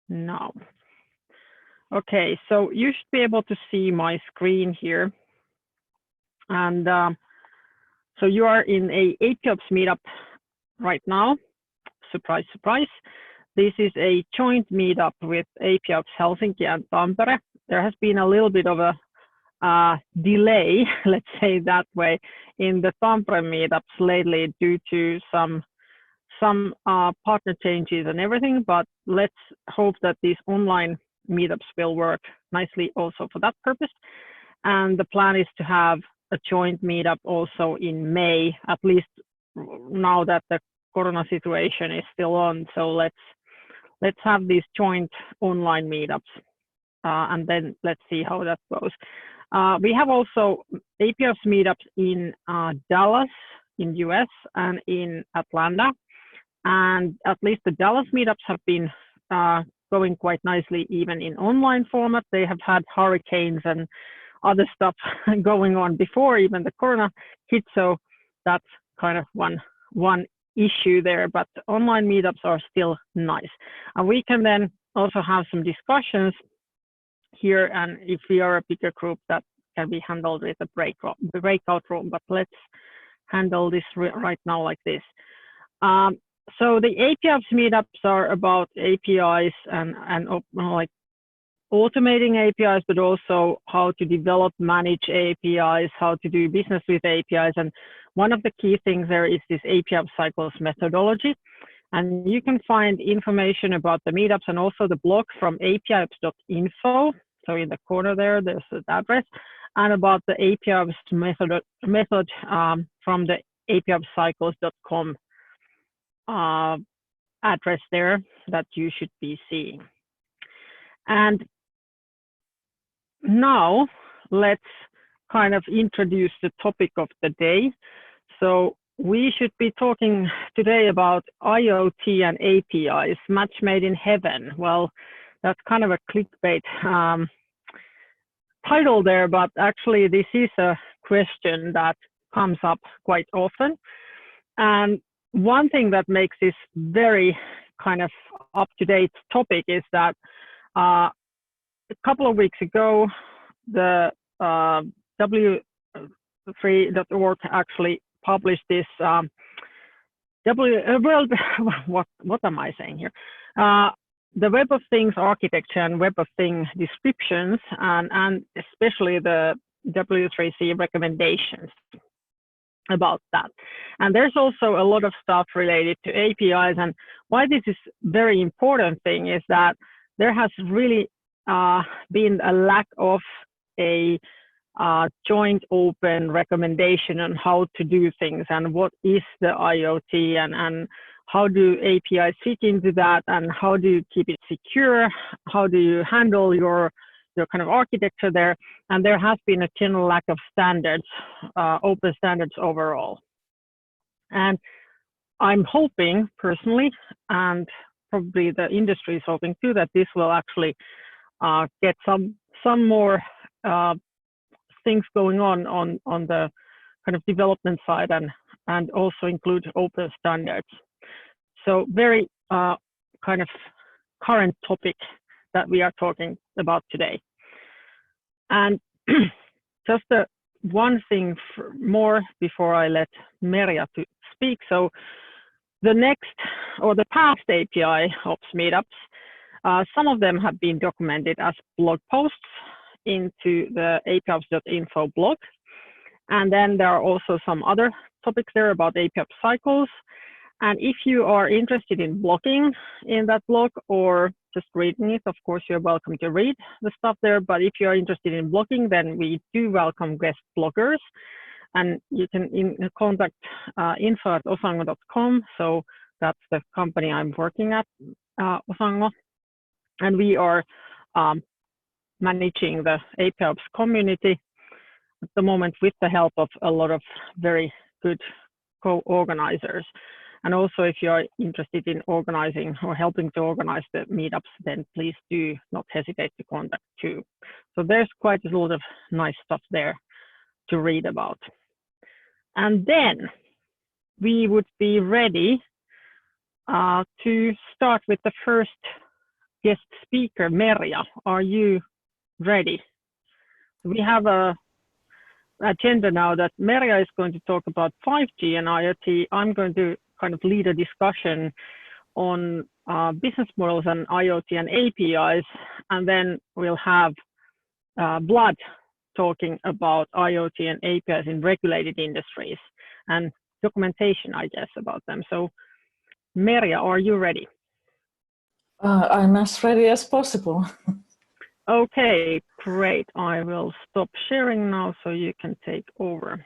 now. Okay, so you should be able to see my screen here. And so you are in a APIops meetup right now. Surprise, surprise. This is a joint meetup with APIops Helsinki and Tampere. There has been a little bit of a delay, let's say that way, in the Tampere meetups lately due to some partner changes and everything, but let's hope that these online meetups will work nicely also for that purpose. And the plan is to have a joint meetup also in May, at least now that the Corona situation is still on. So let's have these joint online meetups, and then let's see how that goes. We have also APIops meetups in Dallas in US and in Atlanta. And at least the Dallas meetups have been going quite nicely, even in online format. They have had hurricanes and other stuff going on before even the Corona hit. So that's kind of one issue there, but online meetups are still nice. And we can then also have some discussions here. And if we are a bigger group, that can be handled with a breakout room, but let's handle this right now like this. So the APIops meetups are about APIs and like automating APIs, but also how to develop, manage APIs, how to do business with APIs. And one of the key things there is this APIops cycles methodology. And you can find information about the meetups and also the blog from apiops.info. So in the corner there, there's the address, and about the APIops method from the apiopscycles.com address there that you should be seeing. And now let's kind of introduce the topic of the day. So we should be talking today about IoT and APIs, match made in heaven. Well, that's kind of a clickbait title there, but actually this is a question that comes up quite often. And one thing that makes this very kind of up-to-date topic is that a couple of weeks ago, the W3.org actually published this what am I saying here? The Web of Things architecture and Web of Things descriptions, and especially the W3C recommendations about that. And there's also a lot of stuff related to APIs, and why this is very important thing is that there has really been a lack of a joint open recommendation on how to do things and what is the IoT and how do APIs fit into that and how do you keep it secure, how do you handle your kind of architecture there. And there has been a general lack of standards, open standards overall. And I'm hoping personally, and probably the industry is hoping too, that this will actually get some more things going on the kind of development side and also include open standards. So very kind of current topic that we are talking about today. And just one thing more before I let Merja to speak. So the next or the past APIops meetups, some of them have been documented as blog posts into the apiops.info blog. And then there are also some other topics there about APIops cycles. And if you are interested in blogging in that blog or just reading it, of course, you're welcome to read the stuff there. But if you're interested in blogging, then we do welcome guest bloggers. And you can contact info@osaango.com. So that's the company I'm working at, Osaango. And we are managing the APIops community at the moment with the help of a lot of very good co-organizers. And also, if you are interested in organizing or helping to organize the meetups, then please do not hesitate to contact too. So there's quite a lot of nice stuff there to read about. And then we would be ready to start with the first guest speaker, Merja. Are you ready? We have a agenda now that Merja is going to talk about 5G and IoT. I'm going to kind of lead a discussion on business models and IoT and APIs, and then we'll have Vlad talking about IoT and APIs in regulated industries and documentation, I guess, about them. So, Merja, are you ready? I'm as ready as possible. Okay, great. I will stop sharing now so you can take over.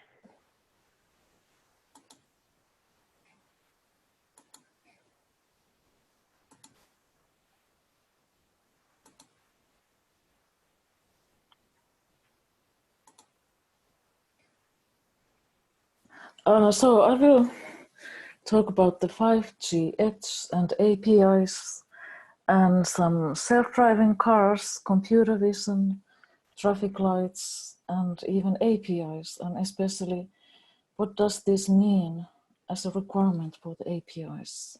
So I will talk about the 5G edge and APIs and some self-driving cars, computer vision, traffic lights, and even APIs, and especially what does this mean as a requirement for the APIs.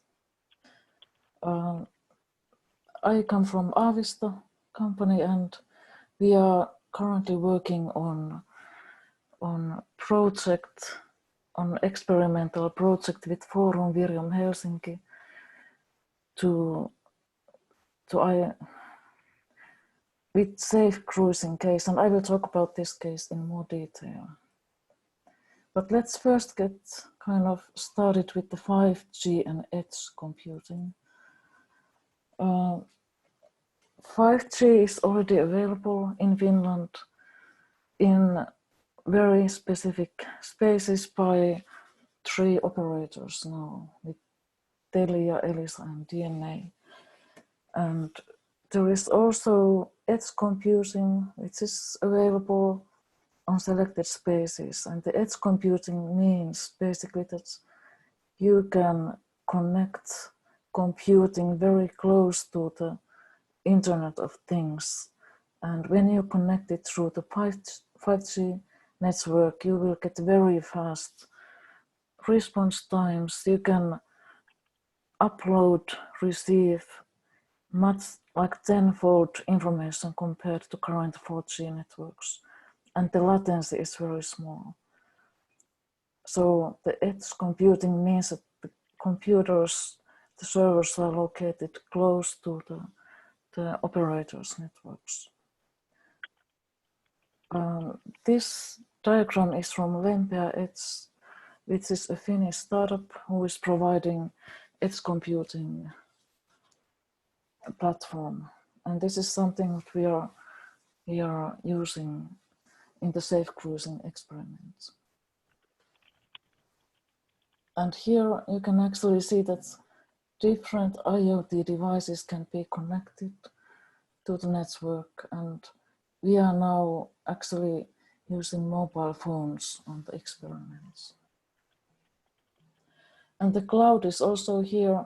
I come from Aavista company, and we are currently working on experimental project with Forum Virium Helsinki with safe cruising case, and I will talk about this case in more detail. But let's first get kind of started with the 5G and edge computing. 5G is already available in Finland in very specific spaces by 3 operators now, with Telia, Elisa, and DNA. And there is also edge computing, which is available on selected spaces. And the edge computing means basically that you can connect computing very close to the Internet of Things. And when you connect it through the 5G network, you will get very fast response times. You can upload, receive much like 10-fold information compared to current 4G networks. And the latency is very small. So the edge computing means that the computers, the servers are located close to the operators' networks. This diagram is from Lempea Edge, which is a Finnish startup who is providing edge computing platform. And this is something that we are using in the safe cruising experiments. And here you can actually see that different IoT devices can be connected to the network, and we are now actually using mobile phones on the experiments. And the cloud is also here.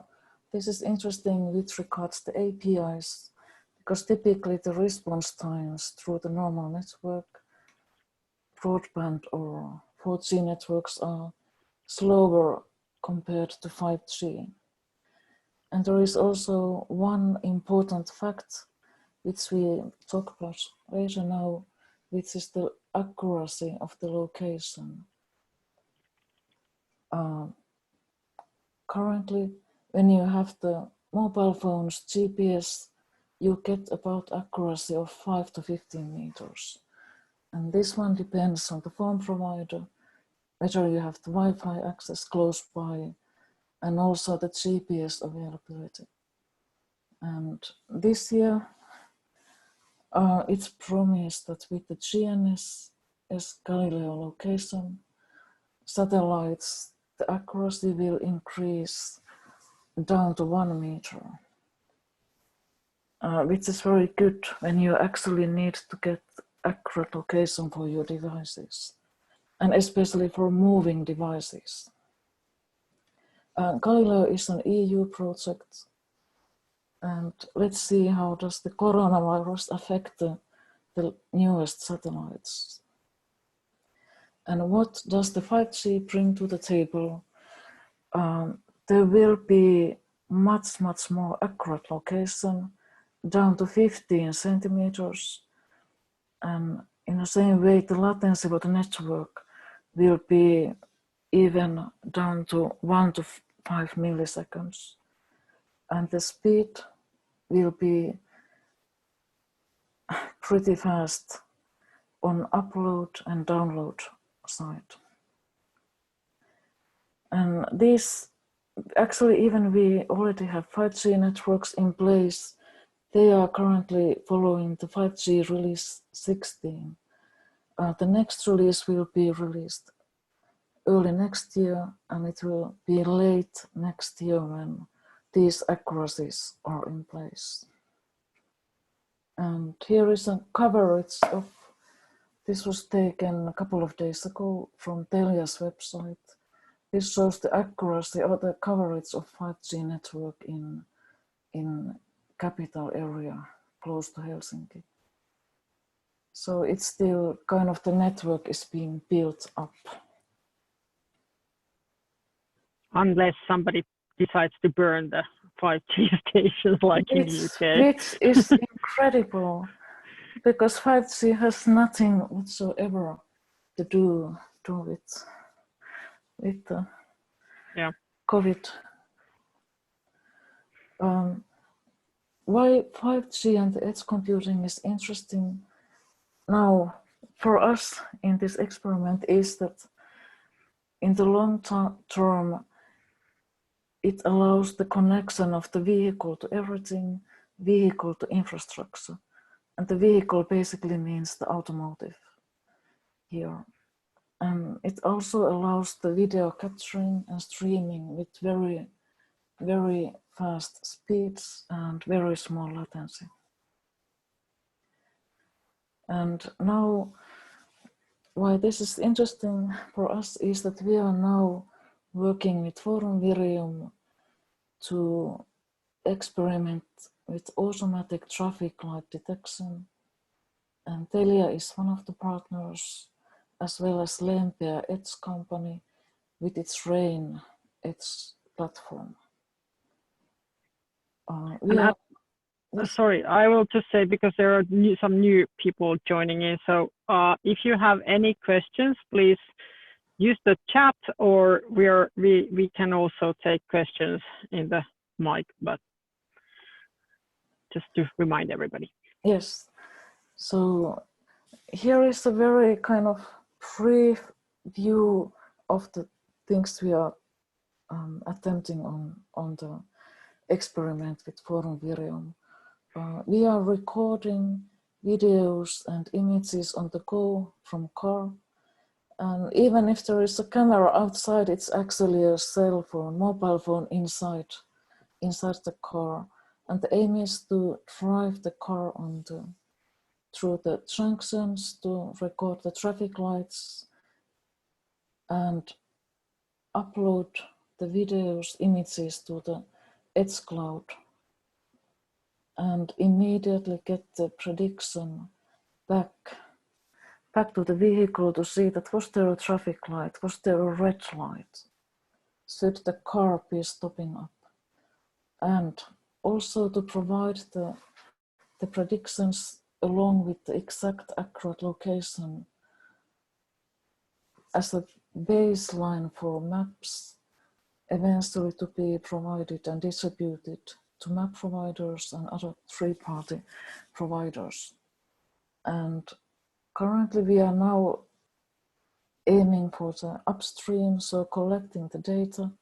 This is interesting with regards to APIs, because typically the response times through the normal network, broadband or 4G networks are slower compared to 5G. And there is also one important fact which we talk about later now, which is the accuracy of the location. Currently, when you have the mobile phones GPS, you get about accuracy of 5 to 15 meters. And this one depends on the phone provider, whether you have the Wi-Fi access close by, and also the GPS availability. And this year, it's promised that with the GNSS Galileo location satellites, the accuracy will increase down to 1 meter, which is very good when you actually need to get accurate location for your devices, and especially for moving devices. Galileo is an EU project, and let's see how does the coronavirus affect the newest satellites. And what does the 5G bring to the table? There will be much more accurate location down to 15 centimeters. And in the same way, the latency for the network will be even down to 1 to 5 milliseconds. And the speed will be pretty fast on upload and download side. And these, actually, even we already have 5G networks in place. They are currently following the 5G release 16. The next release will be released early next year, and it will be late next year when these accuracies are in place. And here is a coverage of, this was taken a couple of days ago from Telia's website. This shows the accuracy or the coverage of 5G network in capital area close to Helsinki. So it's still kind of, the network is being built up. Unless somebody decides to burn the 5G stations like in the UK. Which is incredible, because 5G has nothing whatsoever to do with the COVID. Why 5G and edge computing is interesting now for us in this experiment is that in the long term, it allows the connection of the vehicle to everything, vehicle to infrastructure. And the vehicle basically means the automotive here. And it also allows the video capturing and streaming with very, very fast speeds and very small latency. And now, why this is interesting for us is that we are now working with Forum Virium to experiment with automatic traffic light detection. And Telia is one of the partners, as well as Lempeä Edge company with its RAIN Edge platform. Sorry, I will just say, because there are some new people joining in. So if you have any questions, please use the chat, or we can also take questions in the mic, but just to remind everybody. Yes. So here is a very kind of brief view of the things we are attempting on the experiment with Forum Virium. We are recording videos and images on the go from car. And even if there is a camera outside, it's actually a cell phone, mobile phone inside the car. And the aim is to drive the car through the junctions, to record the traffic lights and upload the videos, images to the edge cloud, and immediately get the prediction back to the vehicle to see that was there a traffic light, was there a red light, should the car be stopping up, and also to provide the predictions along with the exact accurate location as a baseline for maps, eventually to be provided and distributed to map providers and other third-party providers. And currently we are now aiming for the upstream, so collecting the data,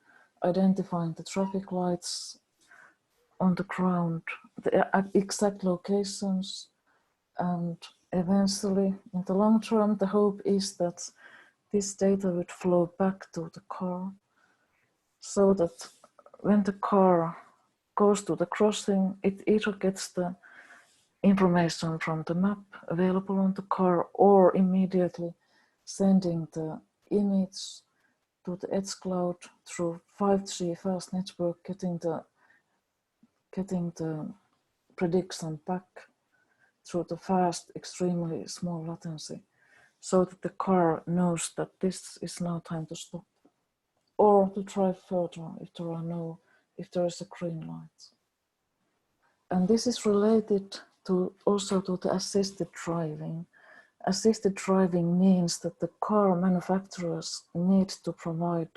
identifying the traffic lights on the ground, the exact locations, and eventually in the long term, the hope is that this data would flow back to the car, so that when the car goes to the crossing, it either gets the information from the map available on the car, or immediately sending the image to the edge cloud through 5G fast network, getting the prediction back through the fast, extremely small latency, so that the car knows that this is now time to stop, or to drive further if there is a green light. And this is related to also to the assisted driving. Assisted driving means that the car manufacturers need to provide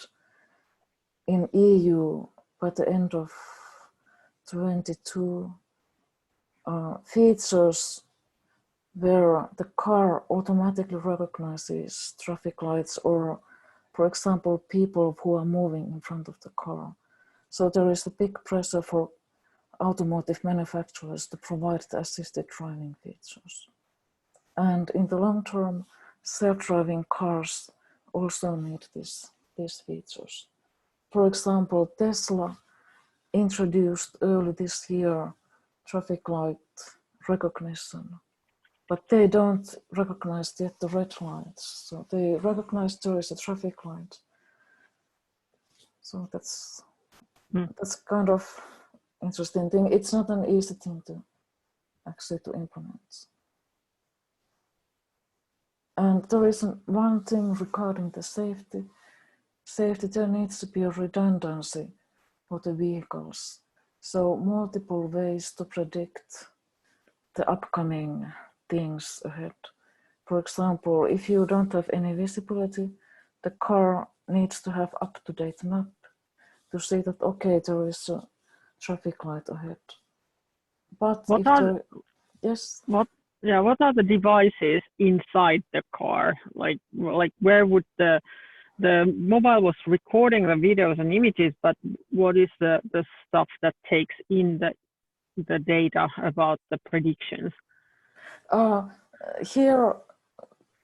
in EU by the end of 22 features where the car automatically recognizes traffic lights or, for example, people who are moving in front of the car. So there is a big pressure for automotive manufacturers to provide the assisted driving features. And in the long term, self-driving cars also need these features. For example, Tesla introduced early this year traffic light recognition, but they don't recognize yet the red lights. So they recognize there is a traffic light. So that's kind of interesting thing. It's not an easy thing to actually to implement. And there is one thing regarding the safety. There needs to be a redundancy for the vehicles. So multiple ways to predict the upcoming things ahead. For example, if you don't have any visibility, the car needs to have up-to-date map to see that, okay, there is a traffic light ahead. But what are the devices inside the car? Like where would the mobile was recording the videos and images, but what is the stuff that takes in the data about the predictions? Here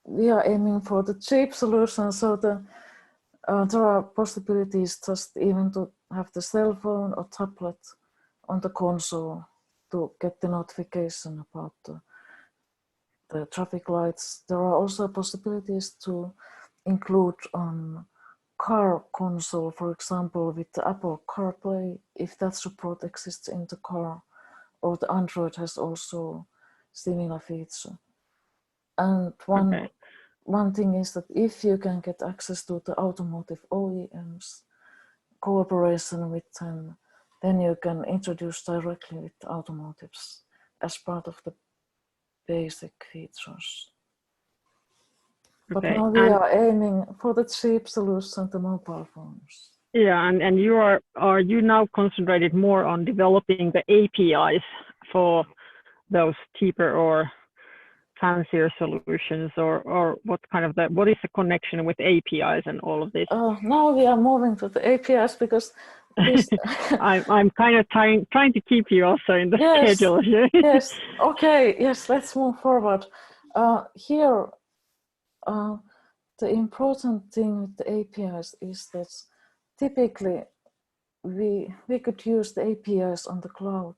we are aiming for the cheap solution, so there are possibilities just even to have the cell phone or tablet on the console to get the notification about the traffic lights. There are also possibilities to include on car console, for example, with the Apple CarPlay, if that support exists in the car, or the Android has also similar feature. And one thing is that if you can get access to the automotive OEMs, cooperation with them, then you can introduce directly with the automotives as part of the basic features. But now we are aiming for the cheap solution, the mobile phones. Yeah, and you are you now concentrated more on developing the APIs for those cheaper or fancier solutions, or what is the connection with APIs and all of this? Now we are moving to the APIs because this I'm kind of trying to keep you also in the schedule here. Yes, okay, yes, let's move forward. Here, the important thing with the APIs is that typically we could use the APIs on the cloud,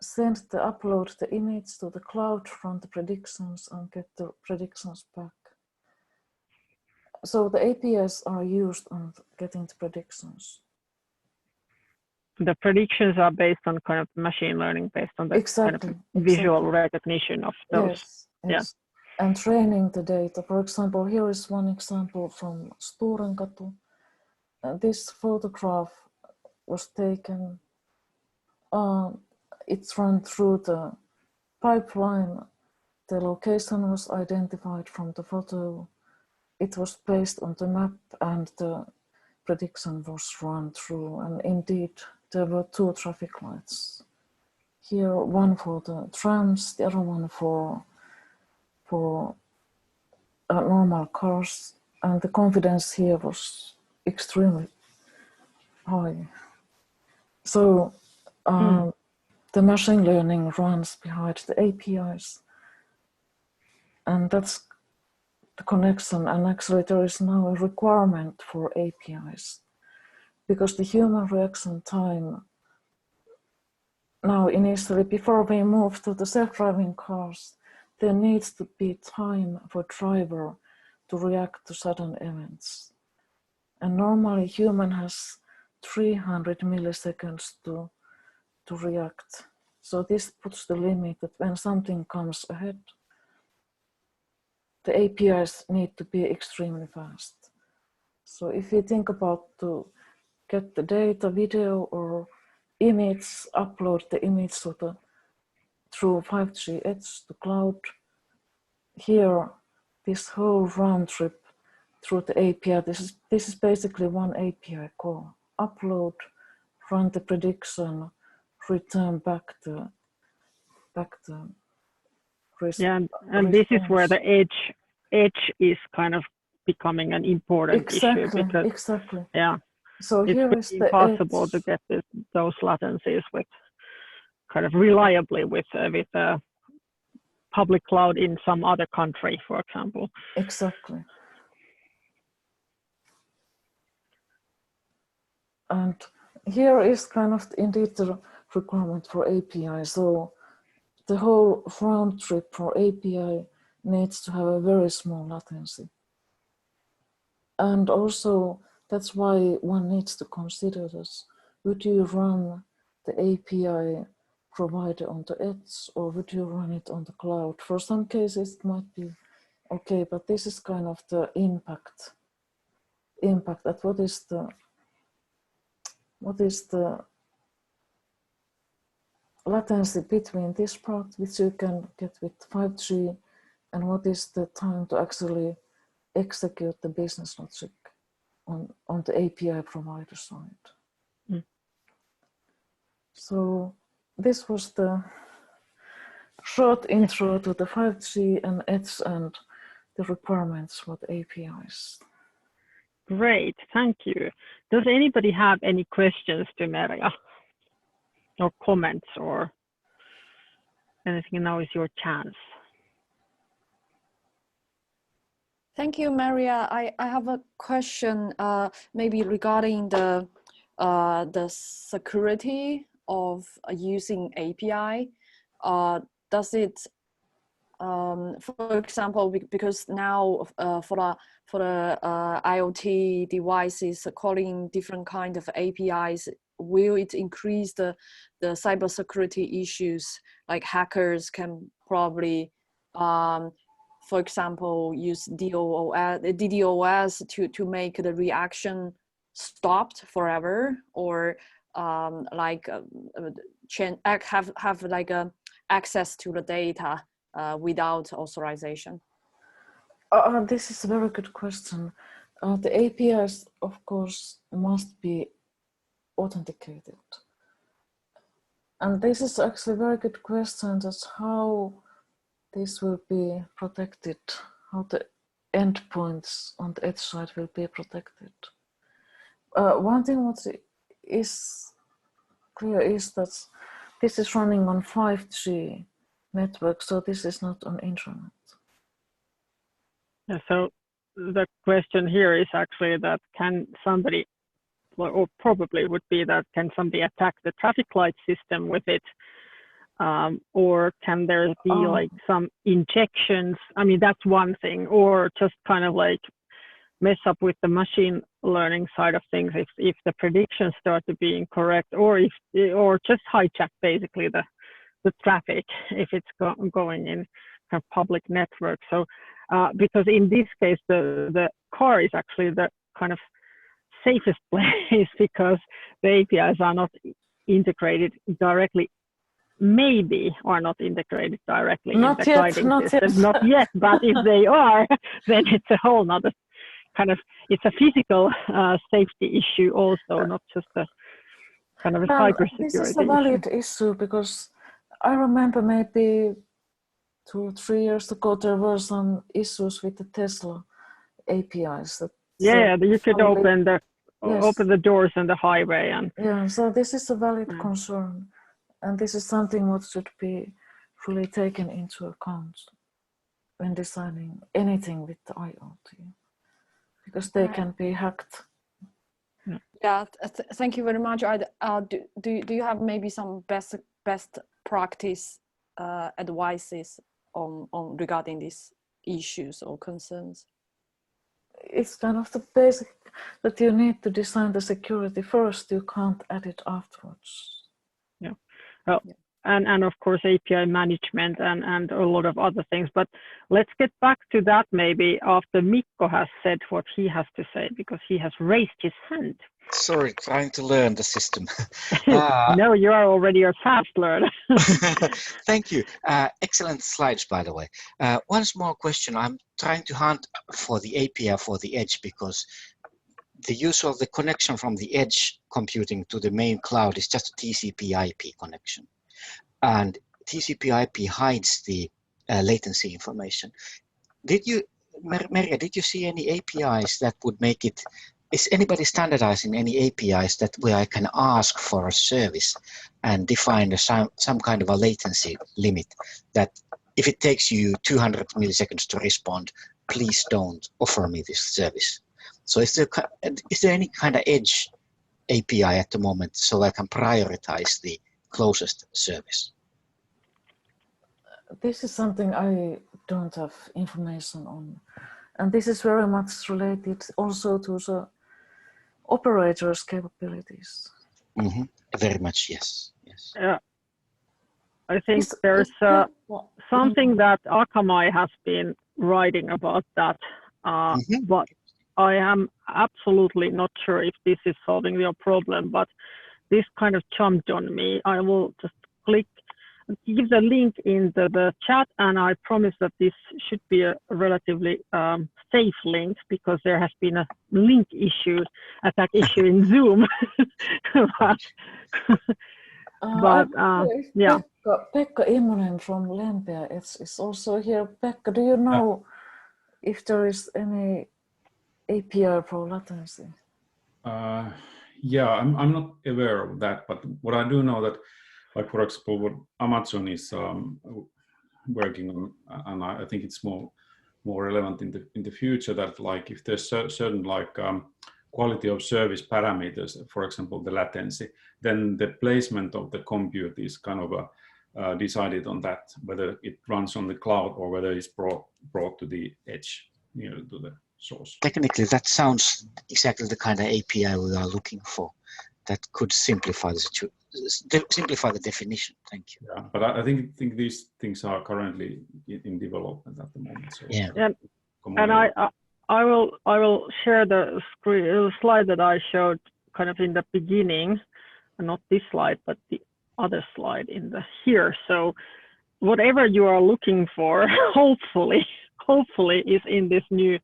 upload the image to the cloud, run the predictions and get the predictions back. So the APIs are used on getting the predictions. The predictions are based on kind of machine learning, based on the kind of visual recognition of those. Yes. And training the data. For example, here is one example from Sturenkatu. This photograph was taken. It's run through the pipeline. The location was identified from the photo. It was placed on the map and the prediction was run through. And indeed, there were two traffic lights. Here, one for the trams, the other one for normal cars. And the confidence here was extremely high. So the machine learning runs behind the APIs. And that's the connection. And actually there is now a requirement for APIs because the human reaction time now initially, before we move to the self-driving cars, there needs to be time for driver to react to sudden events. And normally human has 300 milliseconds to react. So this puts the limit that when something comes ahead, the APIs need to be extremely fast. So if you think about to get the data, video or image, upload the image to through 5G edge to cloud. Here, this whole round trip through the API, this is basically one API call. Upload, run the prediction, return back the response. And this is where the edge is kind of becoming an important issue, because so it's here is impossible to get those latencies with kind of reliably with public cloud in some other country, for example. Exactly. And here is kind of indeed the requirement for API. So the whole round trip for API needs to have a very small latency. And also that's why one needs to consider this. Would you run the API provider on the edge, or would you run it on the cloud? For some cases it might be okay, but this is kind of the impact at what is the latency between this product which you can get with 5G, and what is the time to actually execute the business logic on the API provider side. So this was the short intro to the 5G and edge and the requirements for the APIs. Great, thank you. Does anybody have any questions to Merja, or comments, or anything? Now is your chance. Thank you, Merja. I have a question, maybe regarding the security of using API. Does it, for example, because now for the IoT devices calling different kind of APIs, will it increase the cybersecurity issues? Like hackers can probably, for example, use DDoS to make the reaction stopped forever, or like have like access to the data without authorization? This is a very good question. The APIs, of course, must be authenticated. And this is actually a very good question. That's how this will be protected, how the endpoints on the edge side will be protected. One thing what is clear is that this is running on 5G network, so this is not on internet. Yeah, so the question here is actually that can somebody, or probably would be that, can somebody attack the traffic light system with it? Or can there be like some injections? I mean, that's one thing, or just kind of like mess up with the machine learning side of things if the predictions start to be incorrect, or just hijack basically the traffic if it's going in kind of public network. So because in this case the car is actually the kind of safest place because the APIs are not integrated directly, maybe are not integrated directly not in the yet, guiding not system. yet. Not yet, but if they are, then it's a whole nother kind of, it's a physical safety issue also, not just a kind of a cybersecurity This is a valid issue because I remember maybe 2 or 3 years ago there were some issues with the Tesla APIs. Yeah, you could open the yes. doors on the highway, and yeah. So this is a valid concern, and this is something what should be fully taken into account when designing anything with the IoT, because they can be hacked. Yeah, thank you very much. Do you have maybe some best practice advices on regarding these issues or concerns? It's kind of the basic that you need to design the security first. You can't add it afterwards. Yeah, well, and of course API management and a lot of other things. But let's get back to that maybe after Mikko has said what he has to say, because he has raised his hand. Sorry, trying to learn the system. Uh, No, you are already a fast learner. Thank you. Excellent slides, by the way. One small question. I'm trying to hunt for the API for the edge because the use of the connection from the edge computing to the main cloud is just a TCP/IP connection. And TCP/IP hides the latency information. Did you, Merja, did you see any APIs that would make it, is anybody standardizing any APIs that where I can ask for a service and define some kind of a latency limit that if it takes you 200 milliseconds to respond, please don't offer me this service? So is there any kind of edge API at the moment so I can prioritize the closest service? This is something I don't have information on. And this is very much related also to the operators' capabilities. Mm-hmm. Very much, yes. Yes. Yeah. I think there's something that Akamai has been writing about that, but I am absolutely not sure if this is solving your problem, but this kind of jumped on me. I will just give the link in the chat, and I promise that this should be a relatively safe link because there has been a link attack issue in Zoom. but yeah. Pekka Immonen from Lempea is also here. Pekka, do you know if there is any API for latency? Yeah, I'm not aware of that, but what I do know that, like for example, what Amazon is working on, and I think it's more relevant in the future, that like if there's certain like quality of service parameters, for example, the latency, then the placement of the compute is kind of decided on that, whether it runs on the cloud or whether it's brought to the edge, near to the source. Technically, that sounds exactly the kind of API we are looking for. That could simplify the definition. Thank you. Yeah, but I think these things are currently in development at the moment. So yeah. And I will share the slide that I showed kind of in the beginning, and not this slide, but the other slide here. So whatever you are looking for, hopefully is in this new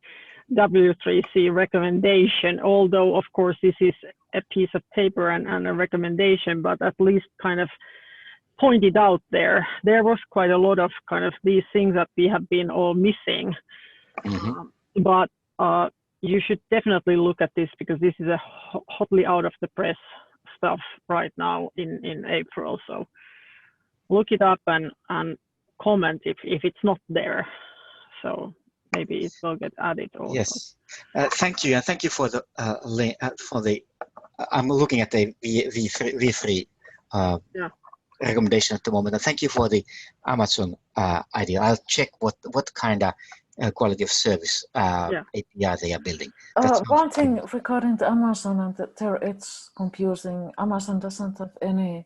W3C recommendation, although of course this is a piece of paper and a recommendation, but at least kind of pointed out there was quite a lot of kind of these things that we have been all missing. But you should definitely look at this because this is a hotly out of the press stuff right now in April. So look it up and comment if it's not there. So maybe it will get added also. Yes, thank you, and thank you for the I'm looking at the V3 recommendation at the moment, and thank you for the Amazon idea. I'll check what kind of quality of service API they are building. One thing regarding the Amazon and their edge computing, Amazon doesn't have any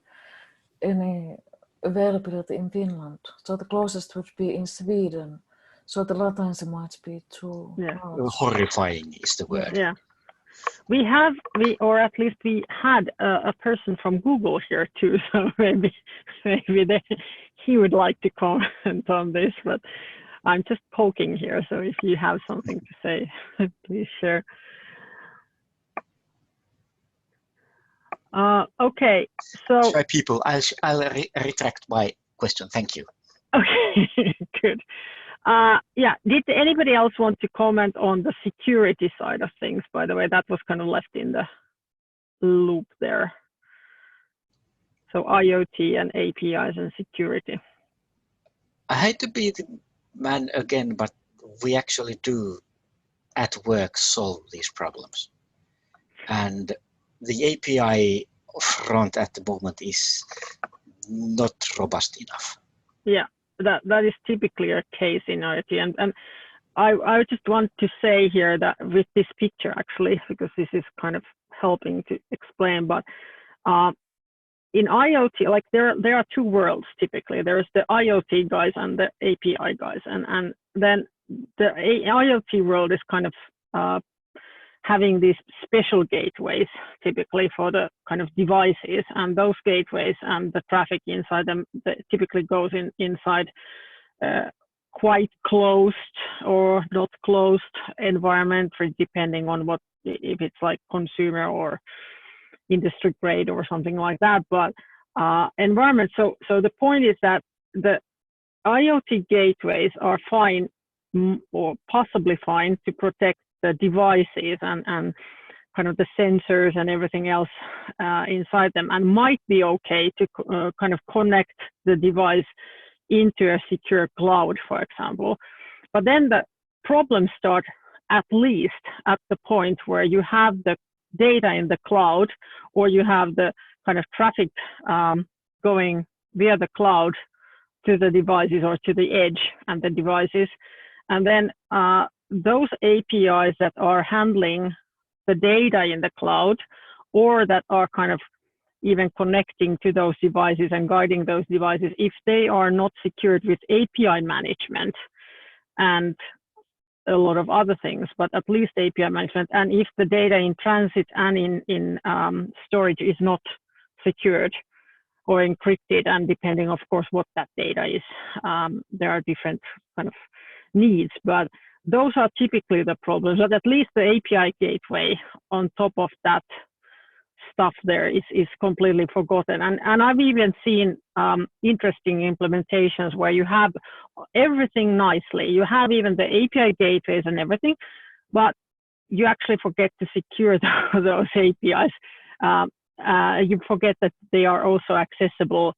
availability in Finland, so the closest would be in Sweden. So the latency might be too horrifying is the word. Yeah, we at least we had a person from Google here too, so maybe he would like to comment on this, but I'm just poking here. So if you have something to say, please share. Okay, so sorry, people, I'll retract my question. Thank you. Okay, good. Did anybody else want to comment on the security side of things? By the way, that was kind of left in the loop there. So IoT and APIs and security. I hate to be the man again, but we actually do at work solve these problems. And the API front at the moment is not robust enough. Yeah. That is typically a case in IoT, and I just want to say here that with this picture actually, because this is kind of helping to explain, but in IoT, like there are two worlds typically. There's the IoT guys and the API guys, and then the IoT world is kind of having these special gateways typically for the kind of devices, and those gateways and the traffic inside them typically goes inside quite closed or not closed environment, depending on what, if it's like consumer or industry grade or something like that, but environment. So the point is that the IoT gateways are fine or possibly fine to protect the devices and kind of the sensors and everything else inside them, and might be okay to kind of connect the device into a secure cloud, for example. But then the problems start at least at the point where you have the data in the cloud, or you have the kind of traffic going via the cloud to the devices or to the edge and the devices. And then those APIs that are handling the data in the cloud, or that are kind of even connecting to those devices and guiding those devices, if they are not secured with API management and a lot of other things, but at least API management, and if the data in transit and in storage is not secured or encrypted, and depending, of course, what that data is, there are different kind of needs, but those are typically the problems. But at least the API gateway on top of that stuff there is completely forgotten. And I've even seen interesting implementations where you have everything nicely. You have even the API gateways and everything, but you actually forget to secure those APIs. You forget that they are also accessible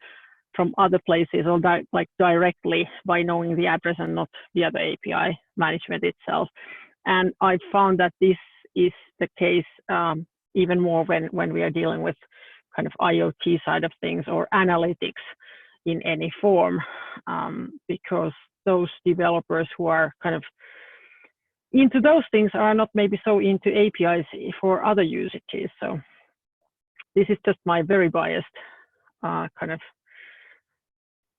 from other places, or like directly by knowing the address and not via the API management itself. And I found that this is the case even more when we are dealing with kind of IoT side of things or analytics in any form, because those developers who are kind of into those things are not maybe so into APIs for other usages. So this is just my very biased kind of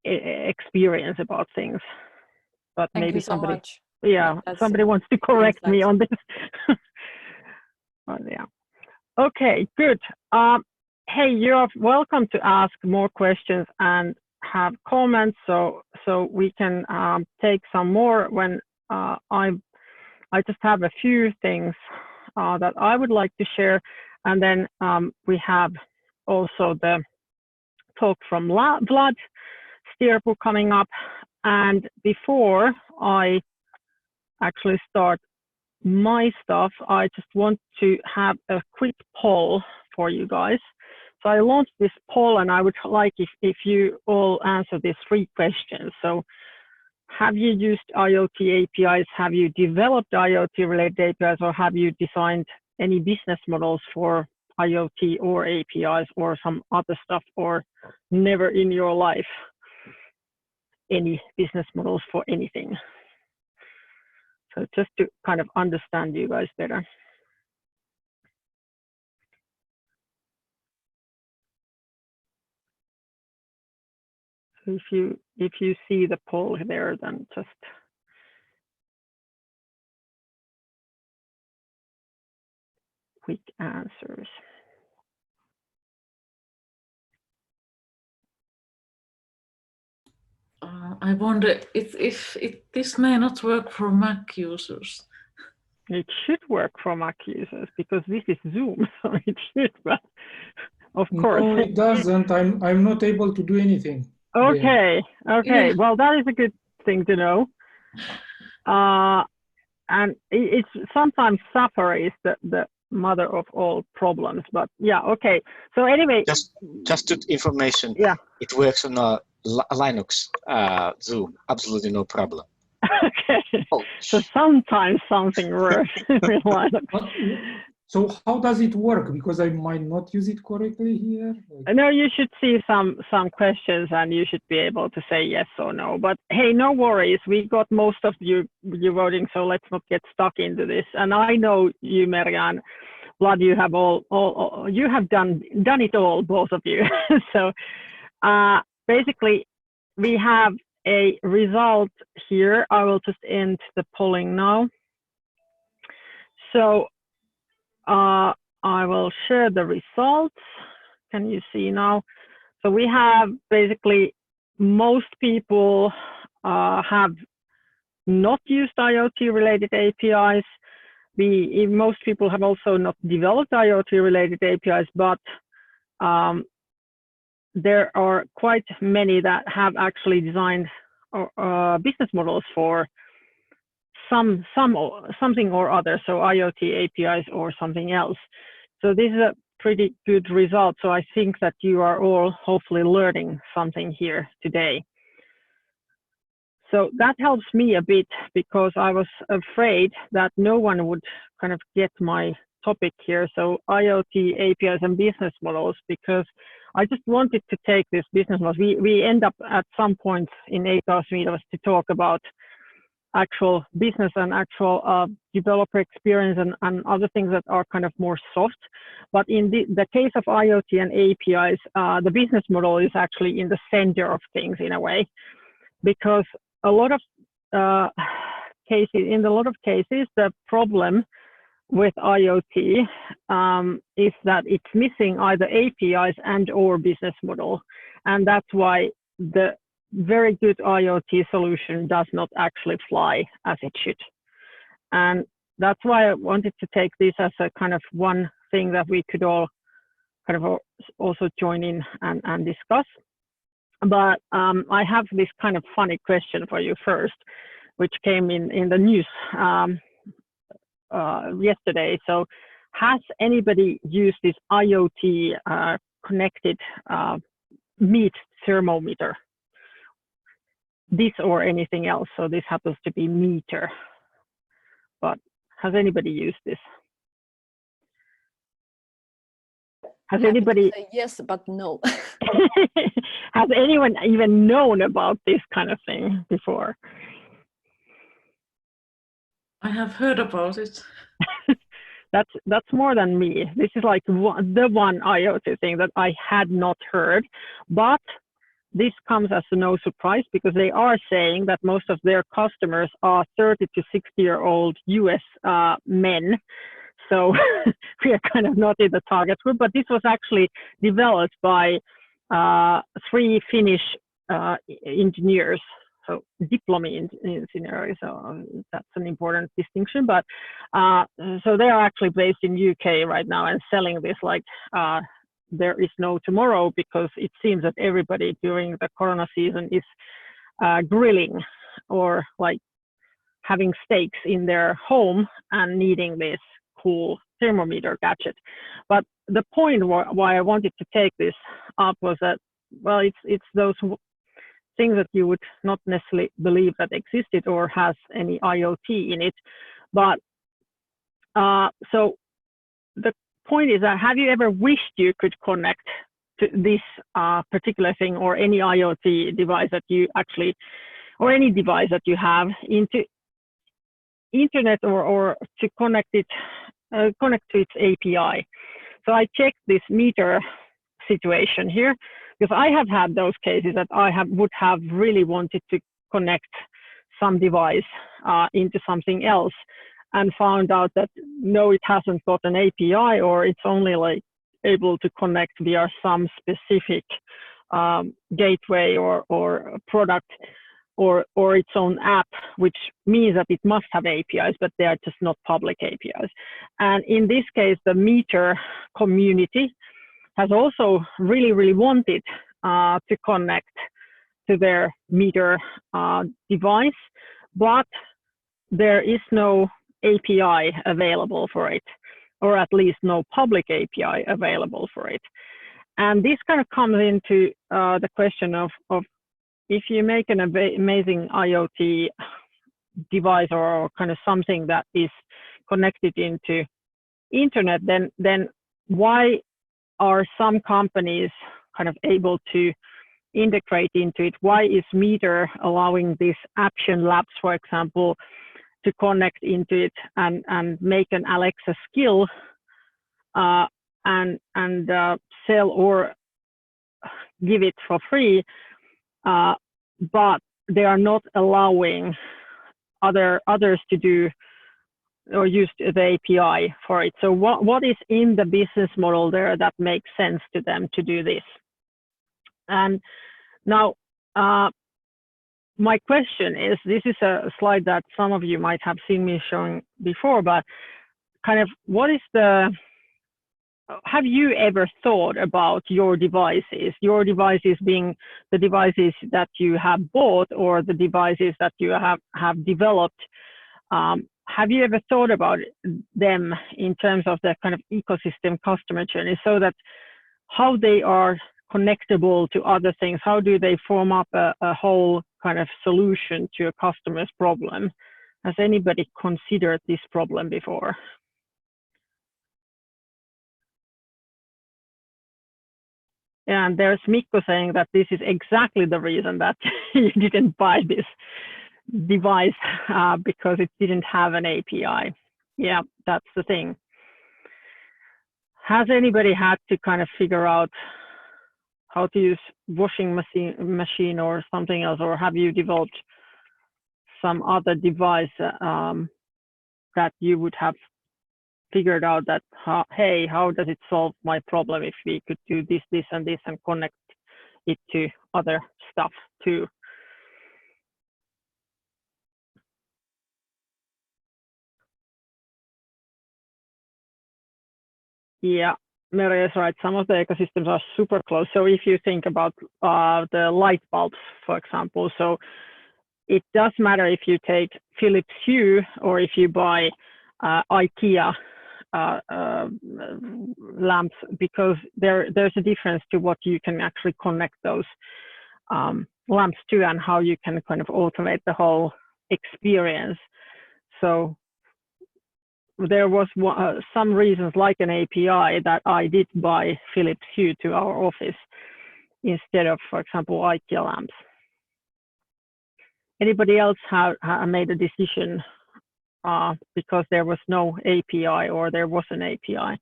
experience about things, but Thank maybe you so somebody, much. yeah, That's somebody wants to correct me on this. But yeah, okay, good. Hey, you're welcome to ask more questions and have comments, so we can take some more when I just have a few things that I would like to share, and then we have also the talk from Vlad Stirbu coming up. And before I actually start my stuff, I just want to have a quick poll for you guys. So I launched this poll, and I would like if you all answer these 3 questions. So have you used IoT APIs? Have you developed IoT related APIs, or have you designed any business models for IoT or APIs or some other stuff, or never in your life any business models for anything? So just to kind of understand you guys better. So if you see the poll there, then just quick answers. I wonder if this may not work for Mac users. It should work for Mac users because this is Zoom, so it should. But of course, no, it doesn't. I'm not able to do anything. Okay, okay. Yeah. Well, that is a good thing to know. And it's sometimes suffer is the mother of all problems. But yeah, okay. So anyway, just to information. Yeah. It works on a Linux Zoom. Absolutely no problem. Okay. Oh. So sometimes something works in Linux. So how does it work? Because I might not use it correctly here. No, you should see some questions, and you should be able to say yes or no. But hey, no worries. We got most of you voting, so let's not get stuck into this. And I know you, Merja and Vlad, you have all you have done it all, both of you. So basically, we have a result here. I will just end the polling now. So I will share the results. Can you see now? So we have basically most people have not used IoT related APIs. Most people have also not developed IoT related APIs, but there are quite many that have actually designed business models for something or other, so IoT APIs or something else. So this is a pretty good result. So I think that you are all hopefully learning something here today. So that helps me a bit because I was afraid that no one would kind of get my topic here. So IoT APIs and business models, because I just wanted to take this business models. We end up at some point in APIops meetups to talk about actual business and actual developer experience and other things that are kind of more soft. But in the case of IoT and APIs, the business model is actually in the center of things in a way, because a lot of cases, the problem with IoT is that it's missing either APIs and or business model. And that's why the very good IoT solution does not actually fly as it should. And that's why I wanted to take this as a kind of one thing that we could all kind of also join in and discuss. But I have this kind of funny question for you first, which came in the news yesterday. So has anybody used this IoT connected meat thermometer? This or anything else. So this happens to be meter. But has anybody used this? Has anybody say yes, but no. Has anyone even known about this kind of thing before? I have heard about it. That's more than me. This is like the one IoT thing that I had not heard, but this comes as no surprise because they are saying that most of their customers are 30 to 60-year-old US men. So we are kind of not in the target group, but this was actually developed by 3 Finnish engineers, so diplomi engineers. So that's an important distinction. But so they are actually based in UK right now and selling this like there is no tomorrow, because it seems that everybody during the Corona season is grilling or like having steaks in their home and needing this cool thermometer gadget. But the point why I wanted to take this up was that, well, it's those things that you would not necessarily believe that existed or has any IoT in it. But so the point is that, have you ever wished you could connect to this particular thing or any IoT device that you actually, or any device that you have into internet or to connect it, connect to its API? So I checked this meter situation here because I have had those cases that I would have really wanted to connect some device into something else, and found out that no, it hasn't got an API, or it's only like able to connect via some specific gateway or product or its own app, which means that it must have APIs, but they are just not public APIs. And in this case, the meter community has also really wanted to connect to their meter device, but there is no API available for it, or at least no public API available for it. And this kind of comes into the question of if you make an amazing IoT device or kind of something that is connected into internet, then why are some companies kind of able to integrate into it? Why is Meter allowing this Action Labs, for example, to connect into it and make an Alexa skill and sell or give it for free, but they are not allowing others to do or used the API for it. So what is in the business model there that makes sense to them to do this? And now, my question is, this is a slide that some of you might have seen me showing before, but kind of what is the, have you ever thought about your devices being the devices that you have bought or the devices that you have developed? Have you ever thought about them in terms of the kind of ecosystem customer journey, so that how they are connectable to other things? How do they form up a whole kind of solution to a customer's problem? Has anybody considered this problem before? And there's Mikko saying that this is exactly the reason that you didn't buy this device, because it didn't have an API. Yeah, that's the thing. Has anybody had to kind of figure out how to use washing machine or something else, or have you developed some other device that you would have figured out that, hey, how does it solve my problem if we could do this, this, and this, and connect it to other stuff too? Yeah, Merja is right. Some of the ecosystems are super close. So if you think about the light bulbs, for example, so it does matter if you take Philips Hue or if you buy IKEA lamps, because there's a difference to what you can actually connect those lamps to and how you can kind of automate the whole experience. So there was some reasons, like an API, that I did buy Philips Hue to our office instead of, for example, IKEA lamps. Anybody else have made a decision because there was no API or there was an API? I'm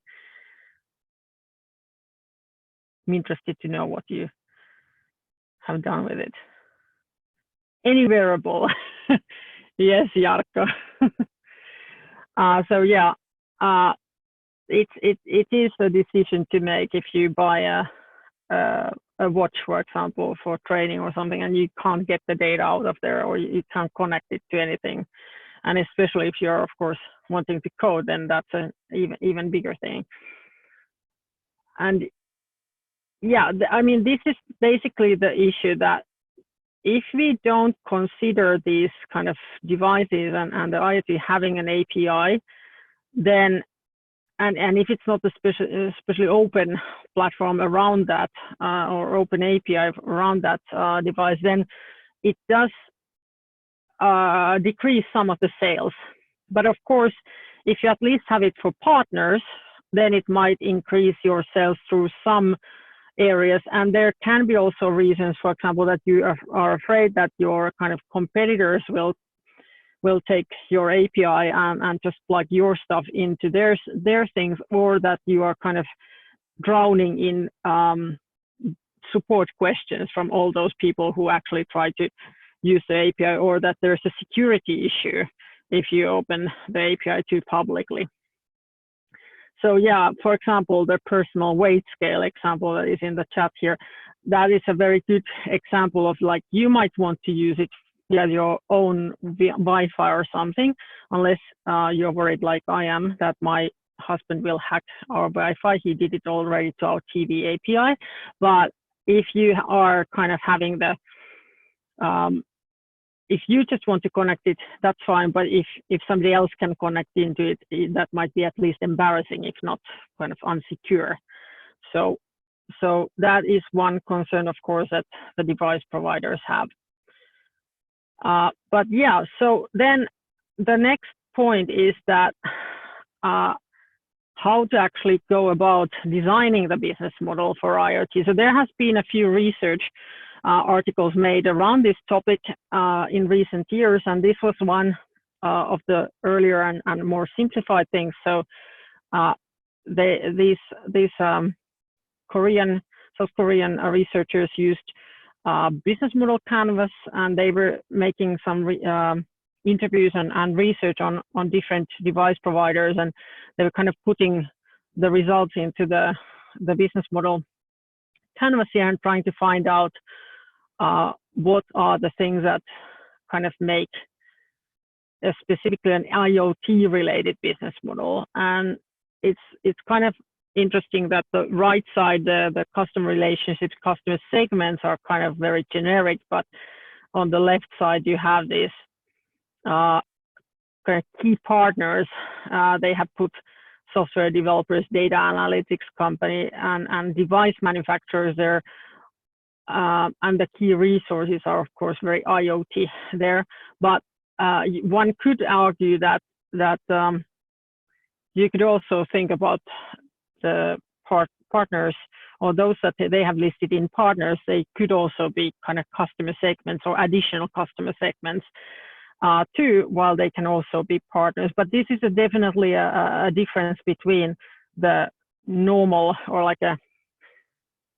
interested to know what you have done with it. Any wearable? Yes, Jarkko. So yeah, it is a decision to make if you buy a watch, for example, for training or something, and you can't get the data out of there, or you can't connect it to anything. And especially if you're, of course, wanting to code, then that's an even bigger thing. And yeah, I mean, this is basically the issue, that if we don't consider these kind of devices and the IoT having an API, then, and if it's not a especially open platform around that, or open API around that device, then it does decrease some of the sales. But of course, if you at least have it for partners, then it might increase your sales through some areas. And there can be also reasons, for example, that you are afraid that your kind of competitors will take your API and just plug your stuff into their things, or that you are kind of drowning in support questions from all those people who actually try to use the API, or that there's a security issue if you open the API too publicly. So yeah, for example, the personal weight scale example that is in the chat here, that is a very good example of, like, you might want to use it via your own Wi-Fi or something, unless you're worried, like I am, that my husband will hack our Wi-Fi. He did it already to our TV API. But if you are kind of having the if you just want to connect it, that's fine. But if somebody else can connect into it, that might be at least embarrassing, if not kind of unsecure. So that is one concern, of course, that the device providers have. But yeah, so then the next point is that how to actually go about designing the business model for IoT. So there has been a few research articles made around this topic in recent years, and this was one of the earlier and more simplified things. So these South Korean researchers used business model canvas, and they were making some interviews and research on different device providers, and they were kind of putting the results into the business model canvas here and trying to find out what are the things that kind of make specifically an IoT related business model. And it's kind of interesting that the right side, the customer relationships, customer segments are kind of very generic, but on the left side you have these kind of key partners. They have put software developers, data analytics company, and device manufacturers there. And the key resources are, of course, very IoT there. But one could argue that you could also think about the partners, or those that they have listed in partners. They could also be kind of customer segments or additional customer segments too, while they can also be partners. But this is definitely a difference between the normal, or like a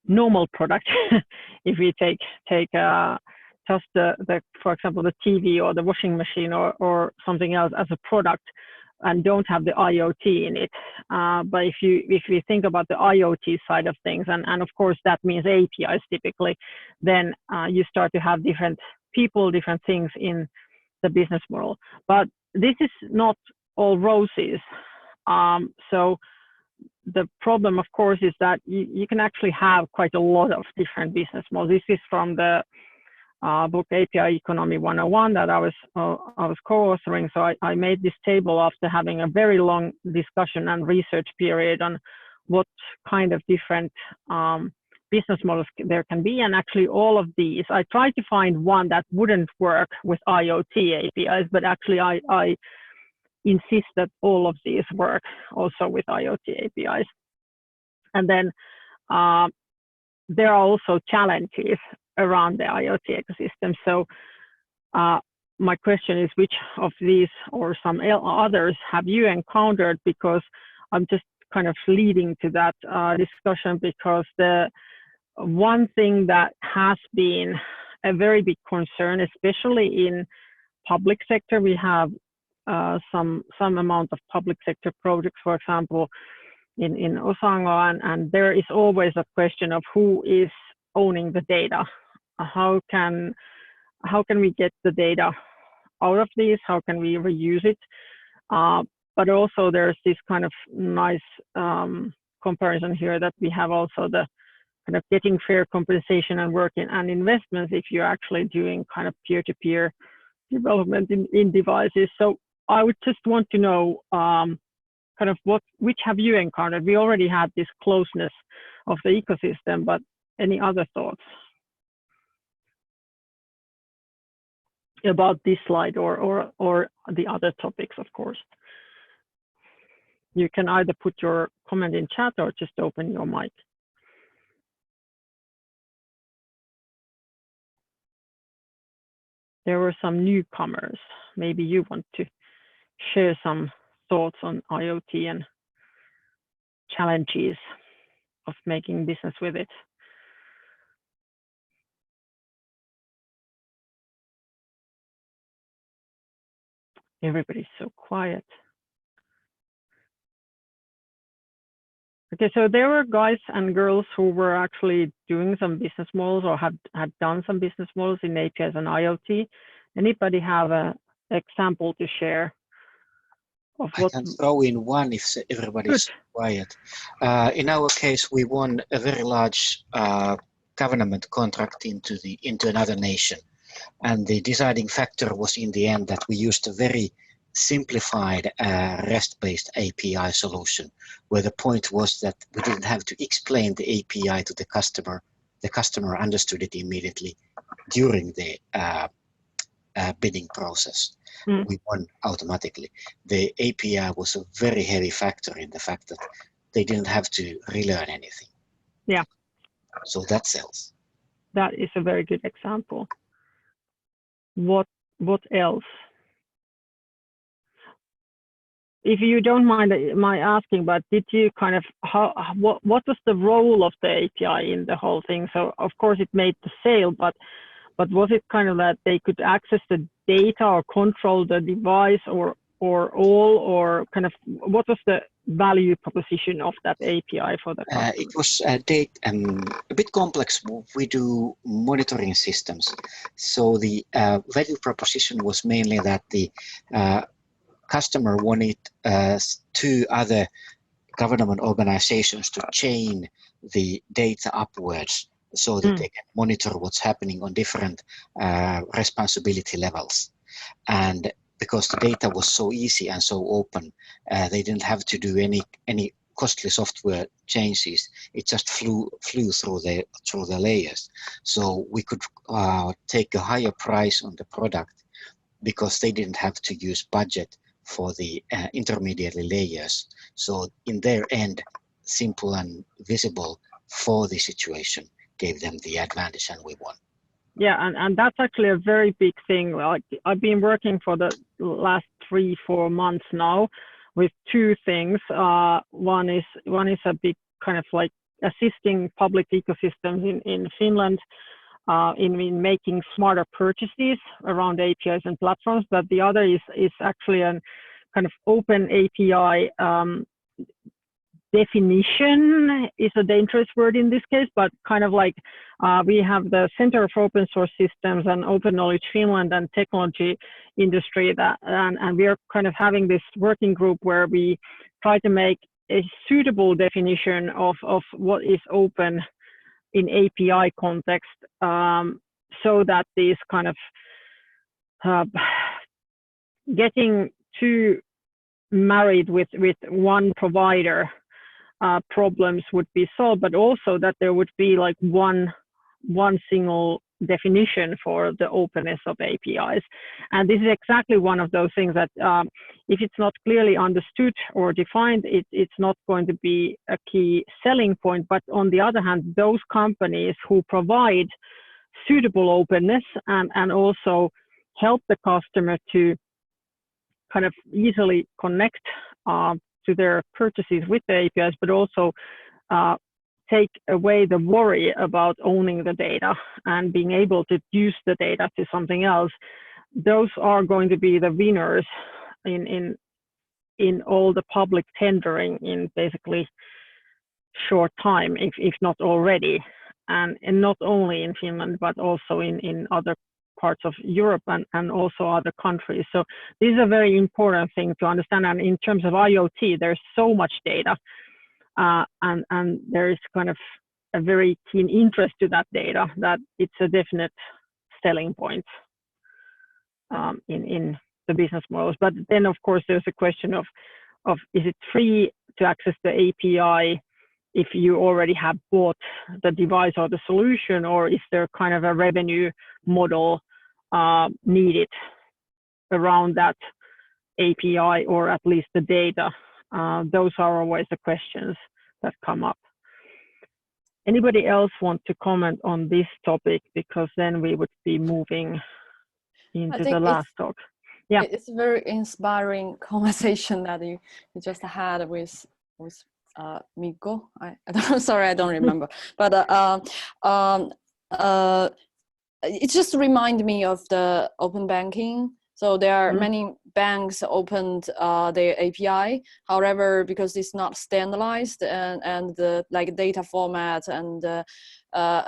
normal product. If we take just the for example the TV or the washing machine or something else as a product and don't have the IoT in it. But if we think about the IoT side of things, and of course that means APIs typically, then you start to have different people, different things in the business model. But this is not all roses. So the problem, of course, is that you can actually have quite a lot of different business models. This is from the book API Economy 101 that I was co-authoring. So I made this table after having a very long discussion and research period on what kind of different business models there can be. And actually all of these, I tried to find one that wouldn't work with IoT APIs, but actually I insist that all of these work also with IoT APIs. And then there are also challenges around the IoT ecosystem. So my question is, which of these or some others have you encountered? Because I'm just kind of leading to that discussion, because the one thing that has been a very big concern, especially in public sector, we have some amount of public sector projects, for example, in Osaango, and there is always a question of who is owning the data. How can we get the data out of these? How can we reuse it? But also there's this kind of nice comparison here that we have also the kind of getting fair compensation and work and investments if you're actually doing kind of peer-to-peer development in devices. So I would just want to know kind of which have you encountered? We already had this closeness of the ecosystem, but any other thoughts about this slide or the other topics, of course? You can either put your comment in chat or just open your mic. There were some newcomers. Maybe you want to share some thoughts on IoT and challenges of making business with it. Everybody's so quiet. Okay, so there were guys and girls who were actually doing some business models or had done some business models in APIs and IoT. Anybody have an example to share? Of what... I can throw in one if everybody's quiet. In our case, we won a very large government contract into another nation. And the deciding factor was in the end that we used a very simplified REST-based API solution, where the point was that we didn't have to explain the API to the customer. The customer understood it immediately during the bidding process. We won automatically. The API was a very heavy factor in the fact that they didn't have to relearn anything. Yeah. So that sells. That is a very good example. What else? If you don't mind my asking, but did you kind of what was the role of the API in the whole thing? So of course it made the sale, but was it kind of that they could access the data or control the device or all, or kind of what was the value proposition of that API for the customer? It was a bit complex. We do monitoring systems. So the value proposition was mainly that the customer wanted 2 other government organizations to chain the data upwards so that they can monitor what's happening on different responsibility levels. And because the data was so easy and so open, they didn't have to do any costly software changes. It just flew through the layers. So we could take a higher price on the product because they didn't have to use budget for the intermediary layers. So in their end, simple and visible for the situation gave them the advantage, and we won. Yeah, and that's actually a very big thing. Like, I've been working for the last 3-4 months now with 2 things. One is a big kind of like assisting public ecosystems in Finland in making smarter purchases around APIs and platforms. But the other is actually a kind of open API definition is a dangerous word in this case, but kind of like we have the Center for Open Source Systems and Open Knowledge Finland and technology industry and we are kind of having this working group where we try to make a suitable definition of what is open in API context, so that these kind of getting too married with one provider problems would be solved, but also that there would be like one single definition for the openness of APIs. And this is exactly one of those things that if it's not clearly understood or defined, it's not going to be a key selling point. But on the other hand, those companies who provide suitable openness and also help the customer to kind of easily connect to their purchases with the APIs, but also take away the worry about owning the data and being able to use the data to something else. Those are going to be the winners in all the public tendering in basically short time, if not already, and not only in Finland, but also in other parts of Europe and also other countries. So this is a very important thing to understand. And in terms of IoT, there's so much data, and there is kind of a very keen interest to that data that it's a definite selling point in the business models. But then, of course, there's a question of is it free to access the API if you already have bought the device or the solution, or is there kind of a revenue model needed around that API, or at least the data? Those are always the questions that come up. Anybody else want to comment on this topic? Because then we would be moving into the last talk. Yeah, it's a very inspiring conversation that you just had with Mikko. Sorry, I don't remember. But it just reminded me of the open banking. So there are many banks opened their API. However, because it's not standardized and the like data format and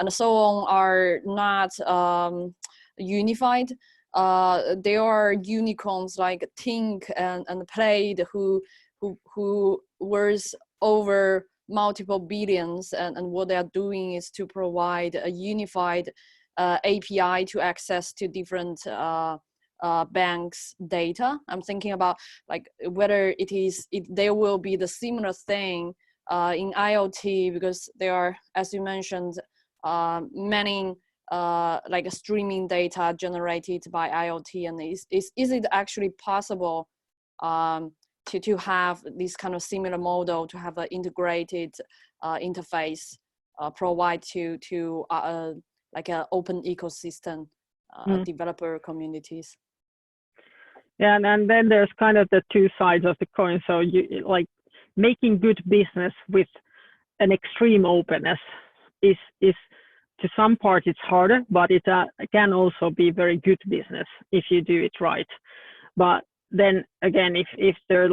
so on are not unified, there are unicorns like Tink and Plaid who worth over multiple billions, and what they are doing is to provide a unified API to access to different banks' data. I'm thinking about like whether there will be the similar thing in IoT, because there are, as you mentioned, many like streaming data generated by IoT, and is it actually possible to have this kind of similar model, to have an integrated interface provide to like an open ecosystem developer communities? Yeah, and then there's kind of the 2 sides of the coin. So you like making good business with an extreme openness is to some part it's harder, but it can also be very good business if you do it right. But then again, if there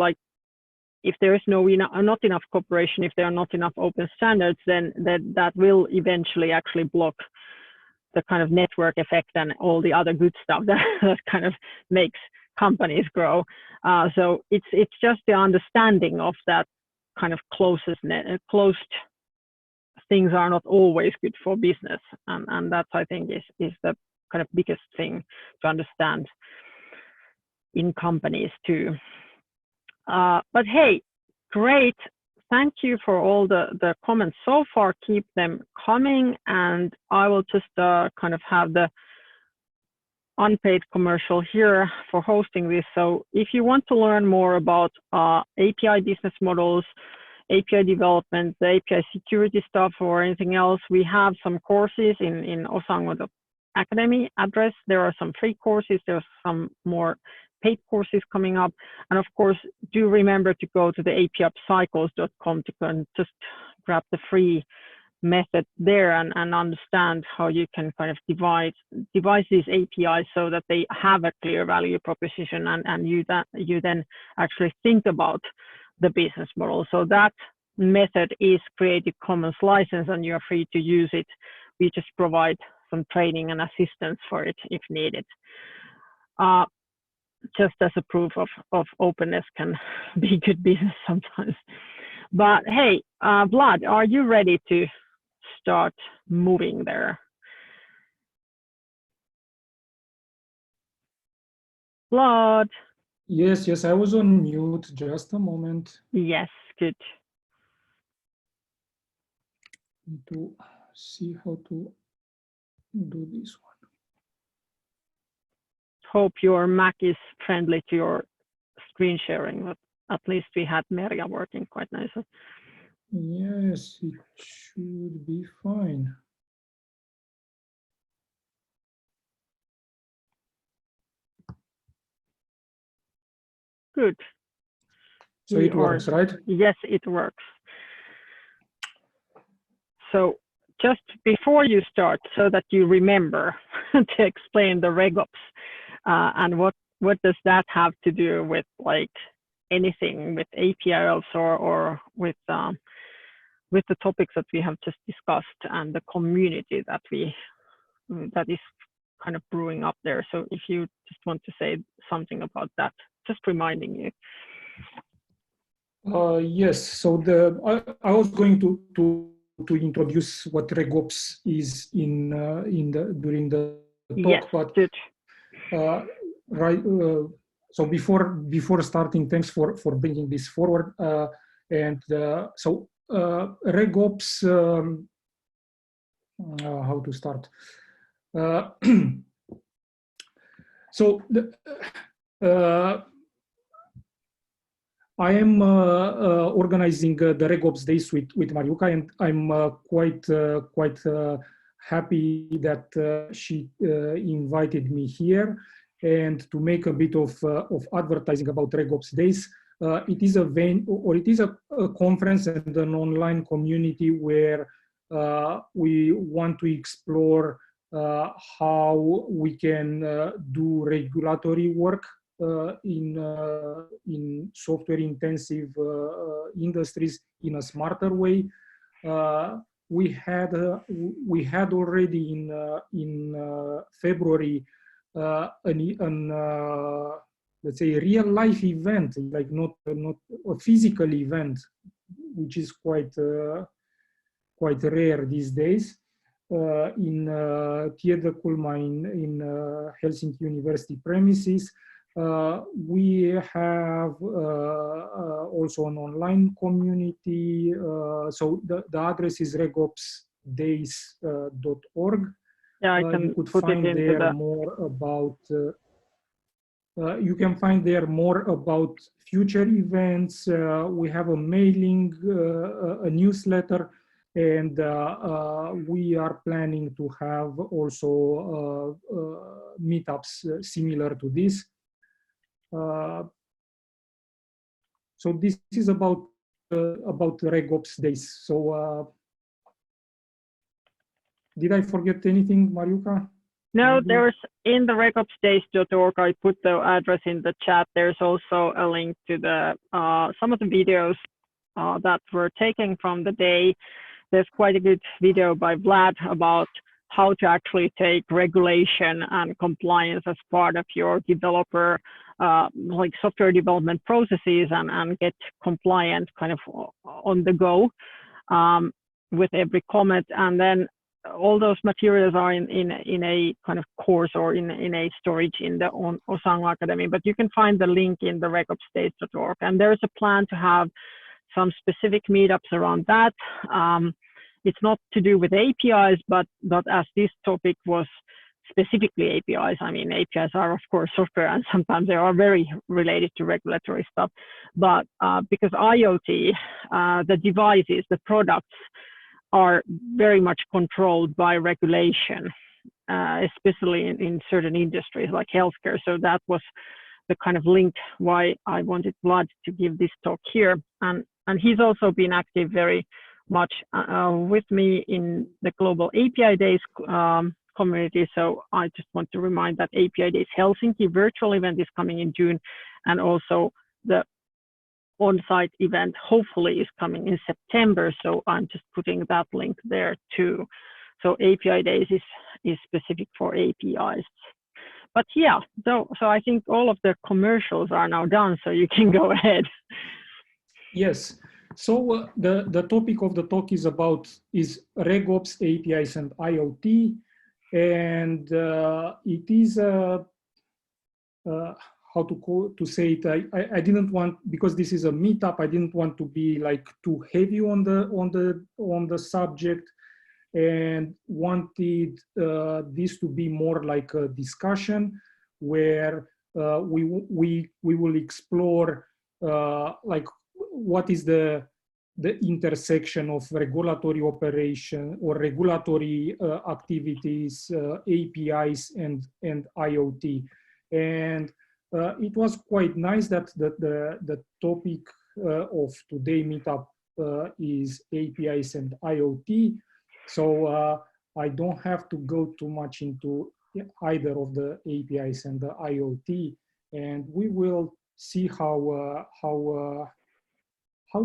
is not enough cooperation, if there are not enough open standards, then that will eventually actually block the kind of network effect and all the other good stuff that kind of makes companies grow. So it's just the understanding of that kind of closed things are not always good for business, and that I think is the kind of biggest thing to understand in companies too. But hey, great. Thank you for all the comments so far. Keep them coming, and I will just kind of have the unpaid commercial here for hosting this. So if you want to learn more about API business models, API development, the API security stuff, or anything else, we have some courses in Osaango Academy address. There are some free courses. There's some more paid courses coming up. And of course, do remember to go to the apiopscycles.com to just grab the free method there and understand how you can kind of devise these APIs so that they have a clear value proposition, and you then actually think about the business model. So that method is Creative Commons license, and you're free to use it. We just provide some training and assistance for it if needed. Just as a proof of openness can be good business sometimes. But hey, Vlad, are you ready to start moving there? Vlad? Yes, I was on mute. Just a moment. Yes, good. Need to see how to do this one. Hope your Mac is friendly to your screen sharing, but at least we had Merja working quite nicely. Yes, it should be fine. Good. So it works, right? Yes, it works. So just before you start, so that you remember to explain the RegOps, and what does that have to do with like anything with APIops or with the topics that we have just discussed and the community that is kind of brewing up there. So if you just want to say something about that, just reminding you. Yes. So I was going to introduce what RegOps is during the talk, yes, but good. Right. So before starting, thanks for bringing this forward. So RegOps. How to start? So I am organizing the RegOps days with Marjukka, and I'm quite happy that she invited me here. And to make a bit of advertising about RegOps days, it is a conference and an online community where we want to explore how we can do regulatory work in software intensive industries in a smarter way. We had already in February let's say real life event, like not a physical event, which is quite rare these days, in Tiedekulma in Helsinki University premises. We have also an online community. So the address is regopsdays.org. Yeah, I can you could put find it into there the... more about. You can find there more about future events. We have a mailing, a newsletter, and we are planning to have also meetups similar to this. So this is about RegOps days. So Did I forget anything, Marjukka? No, there's in the regopsdays.org, I put the address in the chat. There's also a link to the some of the videos that were taken from the day. There's quite a good video by Vlad about how to actually take regulation and compliance as part of your developer, like software development processes and get compliant kind of on the go with every commit. And then all those materials are in a kind of course or in a storage in the Osaango Academy, but you can find the link in the regopsdays.org. And there's a plan to have some specific meetups around that. It's not to do with APIs, but as this topic was specifically APIs, I mean, APIs are of course software and sometimes they are very related to regulatory stuff. But because IoT, the devices, the products are very much controlled by regulation, especially in certain industries like healthcare. So that was the kind of link why I wanted Vlad to give this talk here. And he's also been active very much with me in the Global API Days community. So I just want to remind that API Days Helsinki virtual event is coming in June, and also the on-site event hopefully is coming in September. So I'm just putting that link there too. So API Days is specific for APIs. But yeah, so I think all of the commercials are now done, so you can go ahead. Yes. So the topic of the talk is RegOps, APIs, and IoT, and it is how to say it. I didn't want, because this is a meetup, I didn't want to be like too heavy on the subject, and wanted this to be more like a discussion where we will explore like what is the intersection of regulatory operation or regulatory activities, APIs, and IoT. And it was quite nice that the topic of today meetup is APIs and IoT. So I don't have to go too much into either of the APIs and the IoT, and we will see how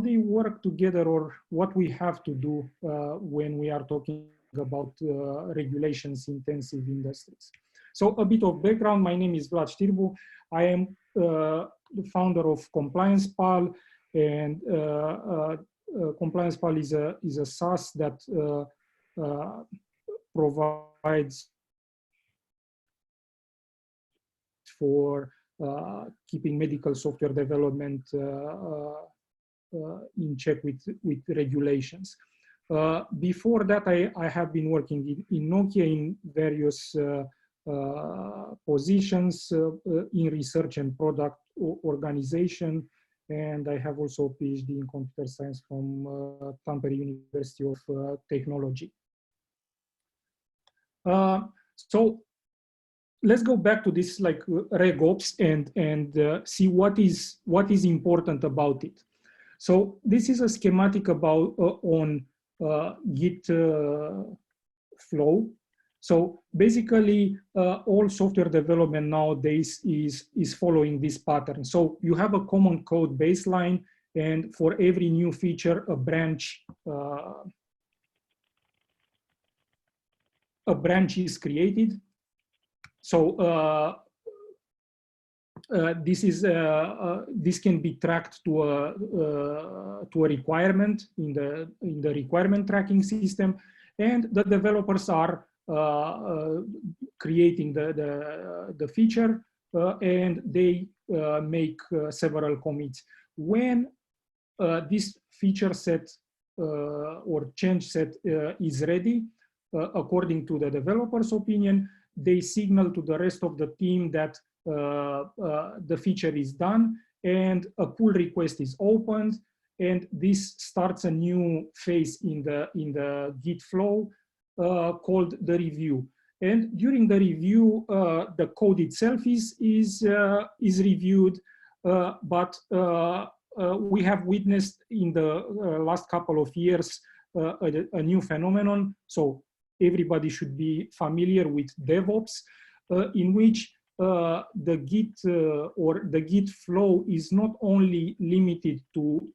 they work together, or what we have to do when we are talking about regulations intensive industries. So a bit of background: my name is Vlad Stirbu. I am the founder of CompliencePal, and CompliencePal is a SaaS that provides for keeping medical software development in check with regulations. Before that, I have been working in Nokia in various positions in research and product organization, and I have also a PhD in computer science from Tampere University of Technology. So let's go back to this like RegOps and see what is important about it. So this is a schematic about on Git flow. So basically, all software development nowadays is following this pattern. So you have a common code baseline, and for every new feature, a branch is created. So this can be tracked to a requirement in the requirement tracking system, and the developers are creating the feature, and they make several commits. When this feature set or change set is ready, according to the developer's opinion, they signal to the rest of the team that the feature is done, and a pull request is opened, and this starts a new phase in the Git flow called the review. And during the review, the code itself is reviewed, but we have witnessed in the last couple of years a new phenomenon. So everybody should be familiar with DevOps, in which the Git or the Git flow is not only limited to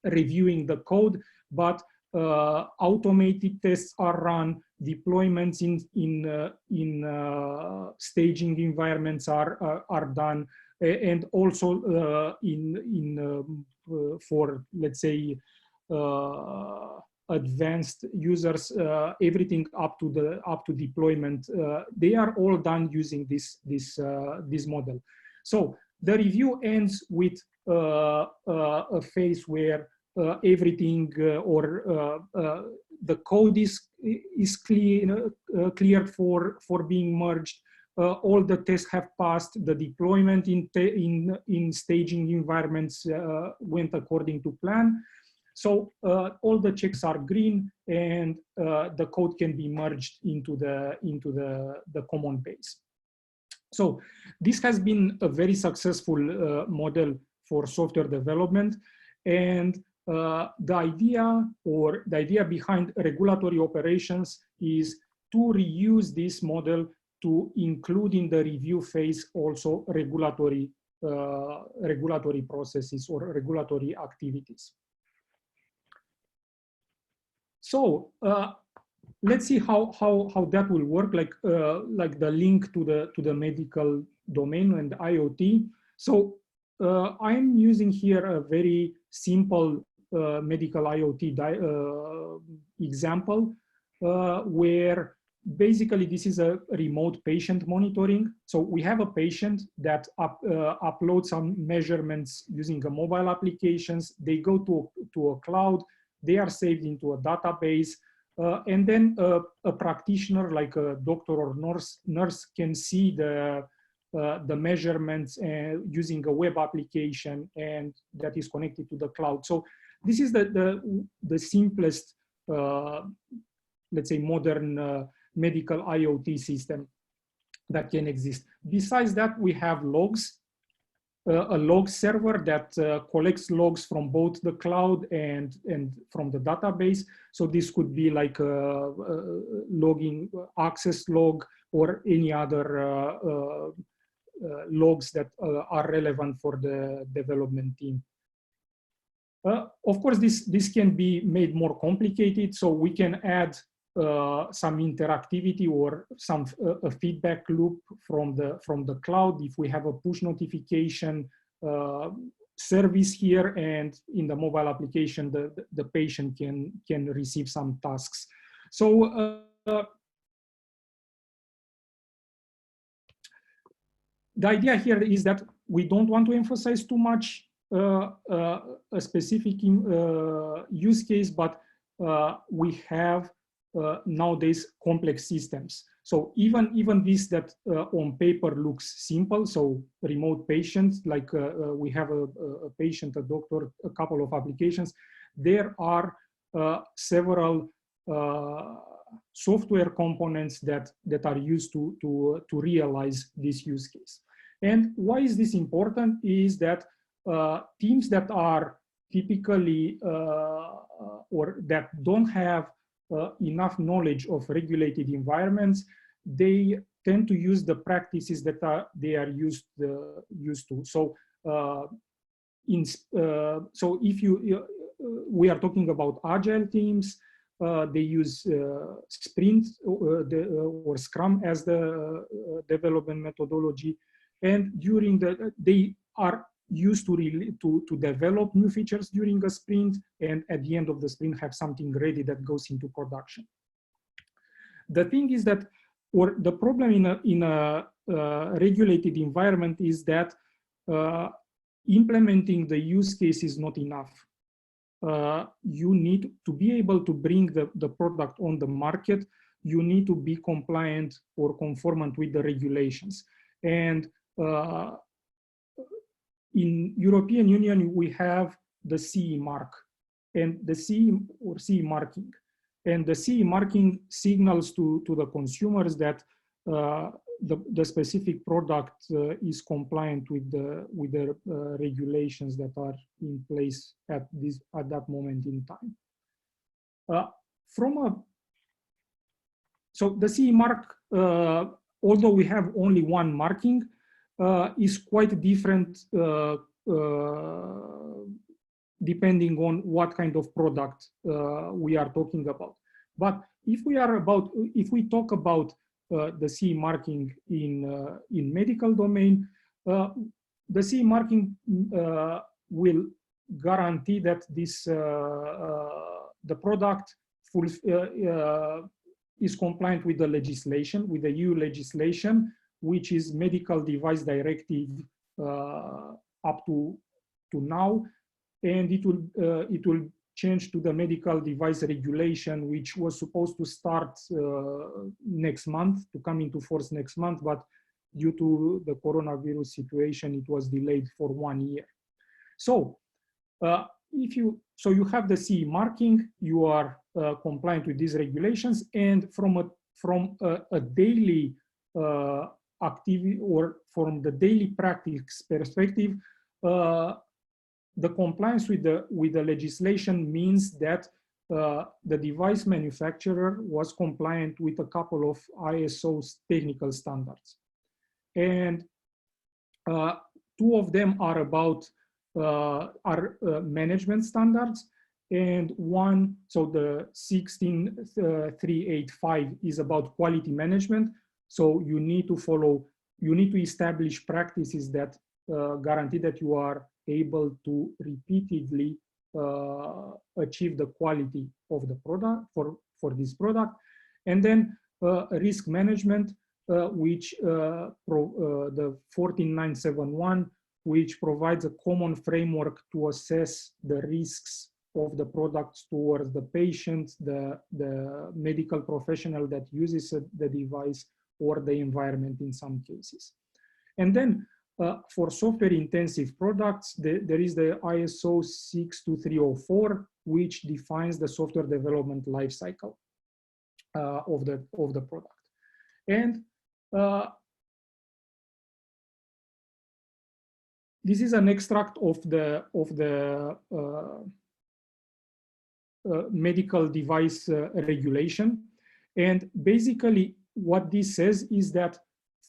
reviewing the code, but automated tests are run, deployments in staging environments are done, and also for, let's say, advanced users, everything up to deployment, they are all done using this model. So the review ends with a phase where everything the code is cleared for being merged. All the tests have passed. The deployment in staging environments went according to plan. So all the checks are green, and the code can be merged into the common base. So this has been a very successful model for software development, and the idea behind regulatory operations is to reuse this model to include in the review phase also regulatory processes or regulatory activities. So let's see how that will work, like the link to the medical domain and IoT. So I'm using here a very simple medical IoT example where basically this is a remote patient monitoring. So we have a patient that uploads some measurements using a mobile applications. They go to a cloud. They are saved into a database, and then a practitioner like a doctor or nurse can see the measurements using a web application, and that is connected to the cloud. So this is the simplest, let's say, modern medical IoT system that can exist. Besides that, we have logs. A log server that collects logs from both the cloud and from the database. So this could be like a logging access log or any other logs that are relevant for the development team. Of course, this can be made more complicated, so we can add some interactivity or a feedback loop from the cloud. If we have a push notification service here, and in the mobile application, the patient can receive some tasks. So the idea here is that we don't want to emphasize too much a specific use case, but we have nowadays complex systems. So even this that on paper looks simple, so remote patients, like we have a patient, a doctor, a couple of applications, there are several software components that are used to realize this use case. And why is this important is that teams that are typically or that don't have enough knowledge of regulated environments, they tend to use the practices that they are used to. So, so if we are talking about agile teams, they use Sprint or Scrum as the development methodology, and during they are used to develop new features during a sprint, and at the end of the sprint have something ready that goes into production. The thing is that, or the problem in a regulated environment is that implementing the use case is not enough. You need to be able to bring the product on the market. You need to be compliant or conformant with the regulations. And in European Union, we have the CE mark and the CE or CE marking. And the CE marking signals to the consumers that the specific product is compliant with the regulations that are in place at that moment in time. so the CE mark, although we have only one marking, is quite different depending on what kind of product we are talking about. But if we talk about the CE marking in medical domain, the CE marking will guarantee that the product is compliant with the legislation, with the EU legislation, which is Medical Device Directive up to now, and it will change to the Medical Device Regulation, which was supposed to start next month, to come into force next month, but due to the coronavirus situation, it was delayed for 1 year. So you have the CE marking, you are compliant with these regulations, and from a daily activity or from the daily practice perspective, the compliance with the legislation means that the device manufacturer was compliant with a couple of ISO's technical standards, and 2 of them are about management standards, and 1, so the 16385 is about quality management. So you need to establish practices that guarantee that you are able to repeatedly achieve the quality of the product for this product. And then risk management, which the 14971, which provides a common framework to assess the risks of the products towards the patient, the medical professional that uses the device, or the environment in some cases. And then for software intensive products, there is the ISO 62304, which defines the software development lifecycle of the product. And this is an extract of the medical device regulation. And basically what this says is that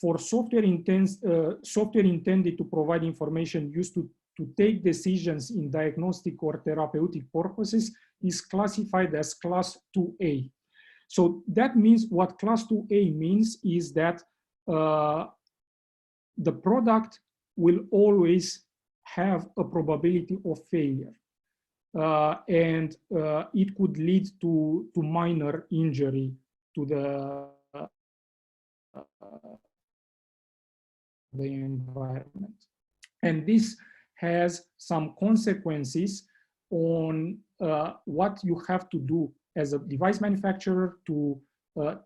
for software intended to provide information used to take decisions in diagnostic or therapeutic purposes is classified as class 2A. So that means what class 2A means is that the product will always have a probability of failure. And it could lead to minor injury to the environment. And this has some consequences on what you have to do as a device manufacturer to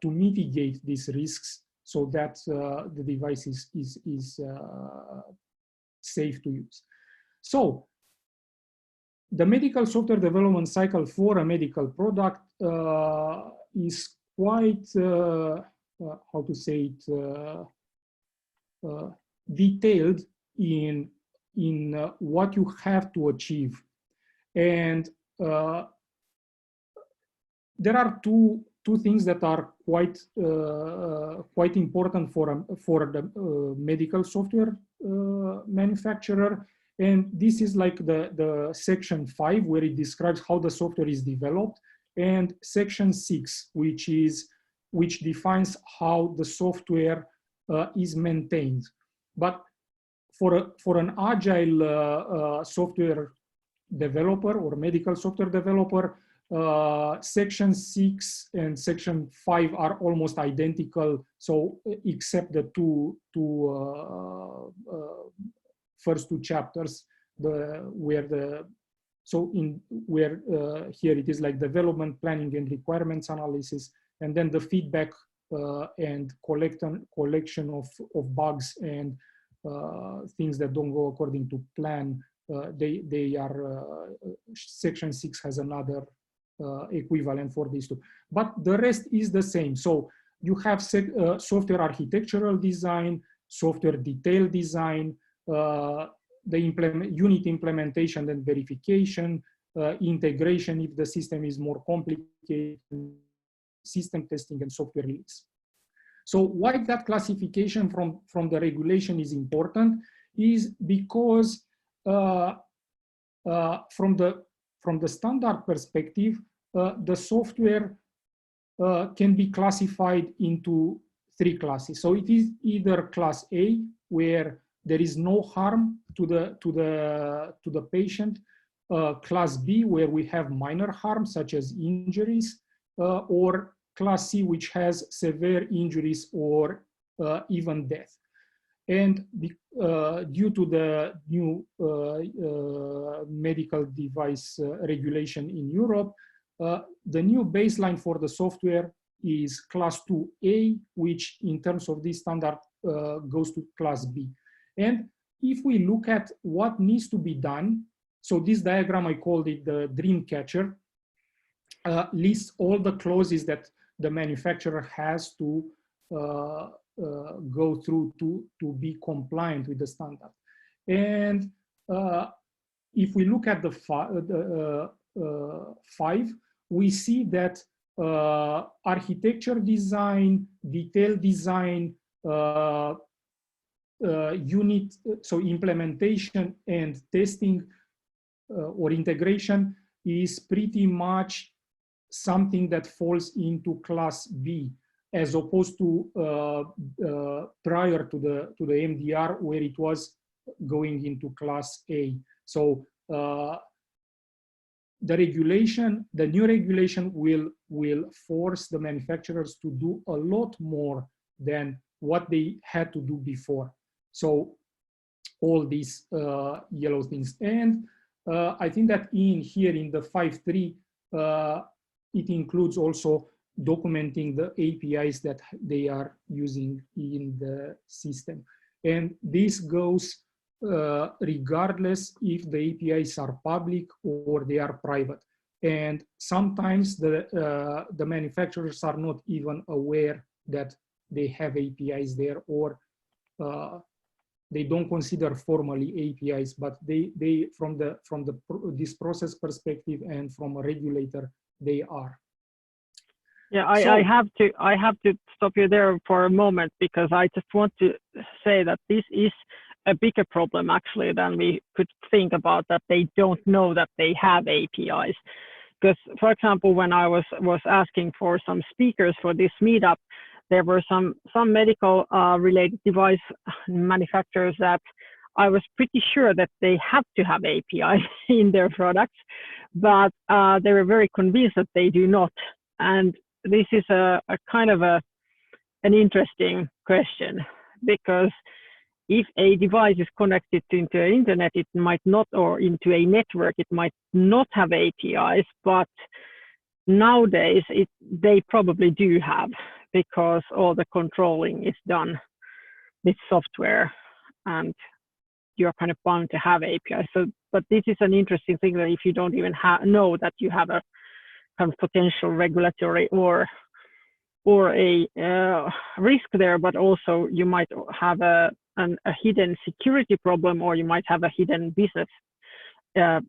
mitigate these risks so that the device is safe to use. So the medical software development cycle for a medical product is quite, how to say it, detailed in what you have to achieve. And there are two things that are quite important for the medical software manufacturer. And this is like the section 5, where it describes how the software is developed, and section 6, which defines how the software is maintained. But for an agile software developer or medical software developer, section 6 and section 5 are almost identical. So except the first two chapters, here it is like development, planning, and requirements analysis, and then the feedback and collection of bugs and things that don't go according to plan. They are section 6 has another equivalent for these two, but the rest is the same. So you have software architectural design, software detail design, the unit implementation and verification, integration if the system is more complicated, system testing and software release. So why that classification from the regulation is important is because from the standard perspective, the software can be classified into 3 classes. So it is either class A, where there is no harm to the patient, class B, where we have minor harm such as injuries, or class C, which has severe injuries or even death. And due to the new medical device regulation in Europe, the new baseline for the software is class 2A, which in terms of this standard goes to class B. And if we look at what needs to be done, so this diagram, I called it the dream catcher, lists all the clauses that the manufacturer has to go through to be compliant with the standard. And if we look at the 5, we see that architecture design, detail design, unit, so implementation and testing or integration is pretty much something that falls into class B, as opposed to prior to the MDR, where it was going into class A. So the new regulation will force the manufacturers to do a lot more than what they had to do before. So all these yellow things. And I think that in the 5.3, it includes also documenting the APIs that they are using in the system. And this goes regardless if the APIs are public or they are private. And sometimes the manufacturers are not even aware that they have APIs there, or they don't consider formally APIs, but they from this process perspective and from a regulator, they are. Yeah, I have to stop you there for a moment, because I just want to say that this is a bigger problem actually than we could think about, that they don't know that they have APIs. Because, for example, when I was asking for some speakers for this meetup, there were some medical related device manufacturers that I was pretty sure that they have to have APIs in their products, but they were very convinced that they do not. And this is a kind of an interesting question, because if a device is connected into the internet, it might not, or into a network, it might not have APIs, but nowadays they probably do have, because all the controlling is done with software and you're kind of bound to have APIs. So, but this is an interesting thing, that if you don't even know that you have a kind of potential regulatory or a risk there, but also you might have a hidden security problem, or you might have a hidden business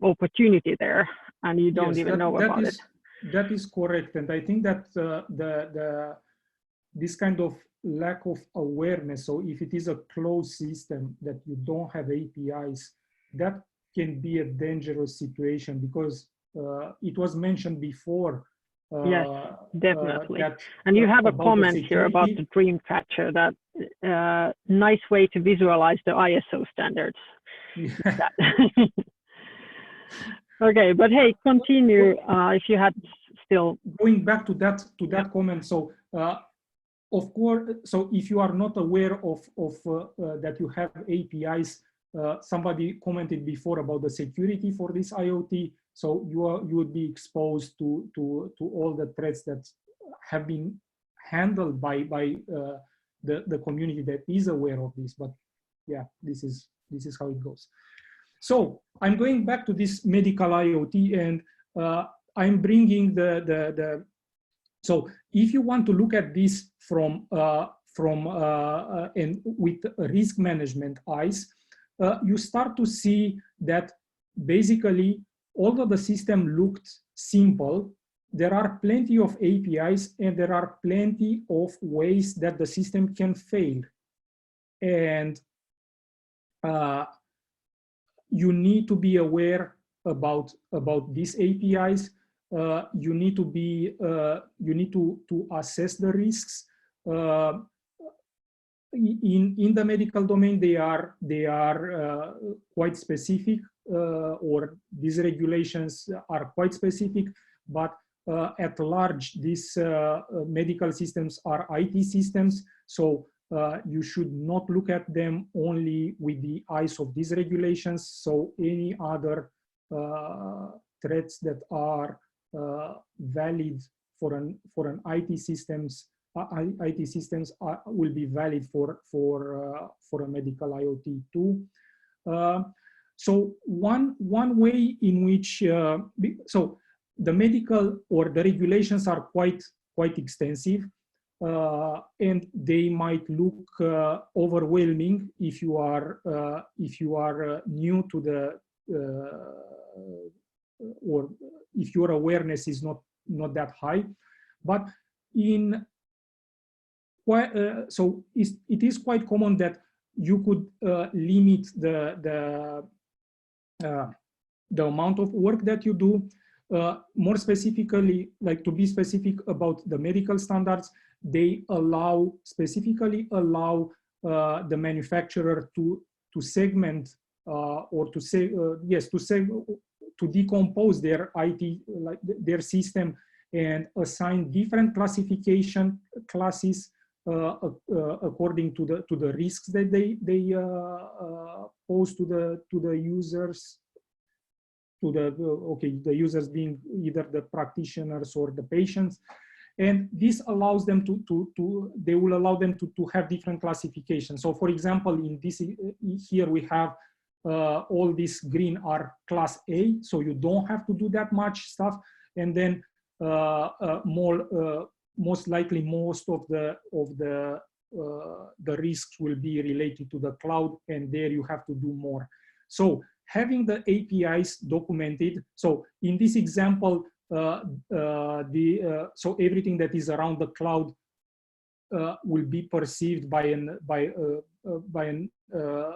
opportunity there, and you don't even know about it. That is correct, and I think that this kind of lack of awareness, so if it is a closed system that you don't have APIs, that can be a dangerous situation, because it was mentioned before. Yes, definitely. And you have a comment here about the dream catcher, that nice way to visualize the ISO standards. Okay, but hey, continue if you had still. Going back to that comment, so of course, so if you are not aware of that you have APIs, somebody commented before about the security for this IoT. So you would be exposed to all the threats that have been handled by the community that is aware of this. But yeah, this is how it goes. So I'm going back to this medical IoT, and I'm bringing so if you want to look at this from and with risk management eyes, you start to see that basically although the system looked simple, there are plenty of APIs and there are plenty of ways that the system can fail. And you need to be aware about these APIs. You need to be you need to assess the risks. In the medical domain, they are quite specific, or these regulations are quite specific. But at large, these medical systems are IT systems, so you should not look at them only with the eyes of these regulations. So any other threats that are valid for an IT systems will be valid for a medical IoT too. So one way in which so the medical or the regulations are quite extensive, and they might look overwhelming if you are new to the or if your awareness is not that high. But in so it is quite common that you could limit the amount of work that you do. More specifically, like to be specific about the medical standards, they specifically allow the manufacturer to segment or to say to decompose their IT, like their system, and assign different classification classes according to the risks that they pose to the users. The users being either the practitioners or the patients, and this allows them they will allow them to have different classifications. So, for example, in this here we have all this green are class A, so you don't have to do that much stuff, and then most likely most of the risks will be related to the cloud, and there you have to do more. So having the APIs documented. So in this example, so everything that is around the cloud will be perceived by a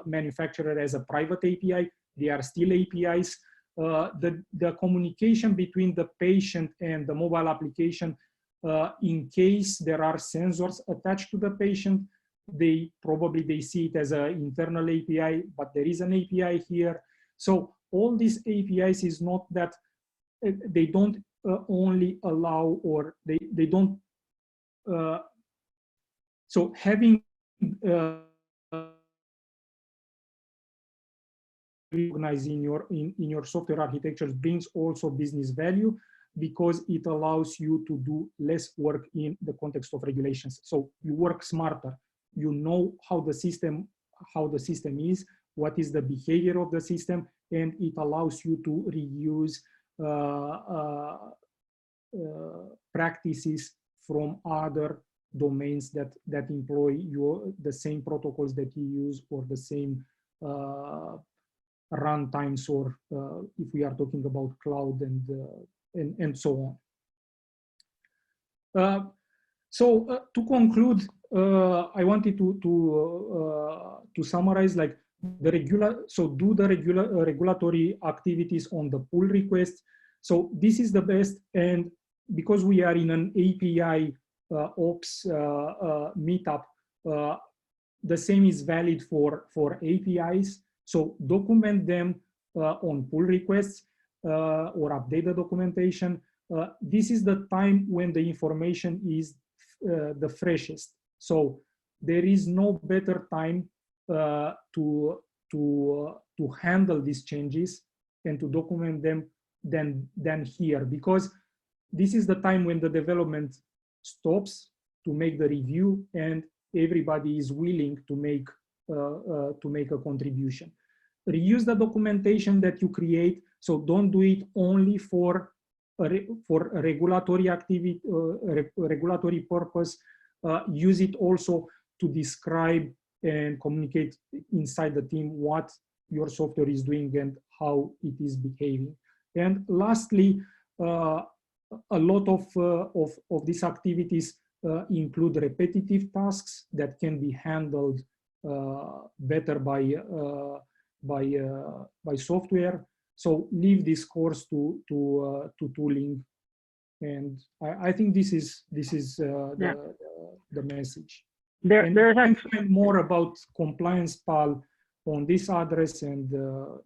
manufacturer as a private API. They are still APIs. The communication between the patient and the mobile application, in case there are sensors attached to the patient, they see it as an internal API, but there is an API here. So all these APIs is not that they don't only allow, or they don't. So having recognized in your software architectures brings also business value, because it allows you to do less work in the context of regulations. So you work smarter. You know how the system is, what is the behavior of the system, and it allows you to reuse practices from other domains that employ the same protocols that you use, or the same run times, or if we are talking about cloud and so on. So to conclude, I wanted to summarize, like do the regulatory activities on the pull requests. So this is the best, and because we are in an API ops meetup, the same is valid for APIs. So document them on pull requests or update the documentation. This is the time when the information is the freshest. So there is no better time to handle these changes and to document them than here, because this is the time when the development stops to make the review, and everybody is willing to make a contribution. Reuse the documentation that you create. So don't do it only for a regulatory activity, regulatory purpose. Use it also to describe and communicate inside the team what your software is doing and how it is behaving. And lastly, a lot of these activities include repetitive tasks that can be handled better by software. So leave this course to tooling, and I think this is the message. There's you can find more about CompliencePal on this address, and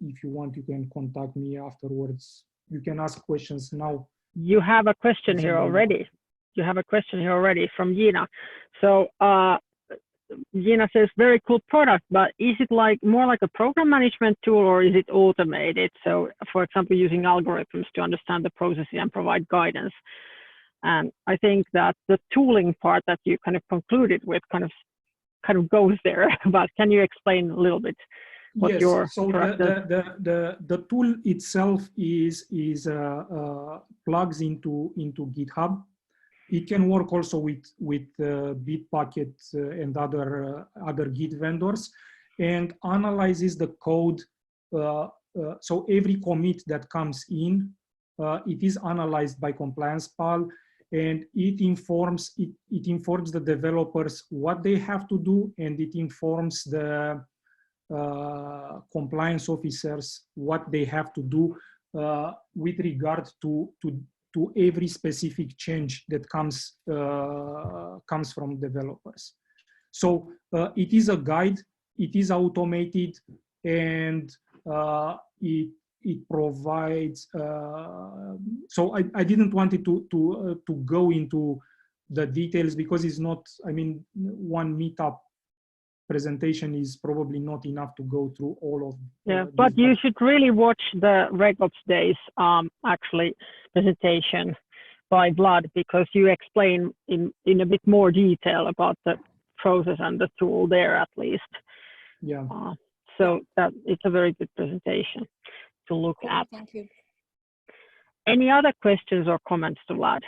if you want, you can contact me afterwards. You can ask questions now. You have a question here already. You have a question here already from Gina. So Gina says, very cool product, but is it like more like a program management tool, or is it automated? So for example, using algorithms to understand the processes and provide guidance. And I think that the tooling part that you kind of concluded with kind of goes there, but can you explain a little bit what yes, your so the tool itself is plugs into GitHub. It can work also with Bitbucket and other Git vendors, and analyzes the code. So every commit that comes in, it is analyzed by CompliencePal, and it informs the developers what they have to do, and it informs the compliance officers what they have to do with regard to every specific change that comes from developers. So it is a guide, it is automated, and it provides. So I didn't want it to go into the details, because it's not. I mean, one meetup presentation is probably not enough to go through all of. Yeah, but you should really watch the RegOps Days actually presentation by Vlad, because you explain in a bit more detail about the process and the tool there, at least. Yeah. So that it's a very good presentation to look at. Thank you. Any other questions or comments to Vlad?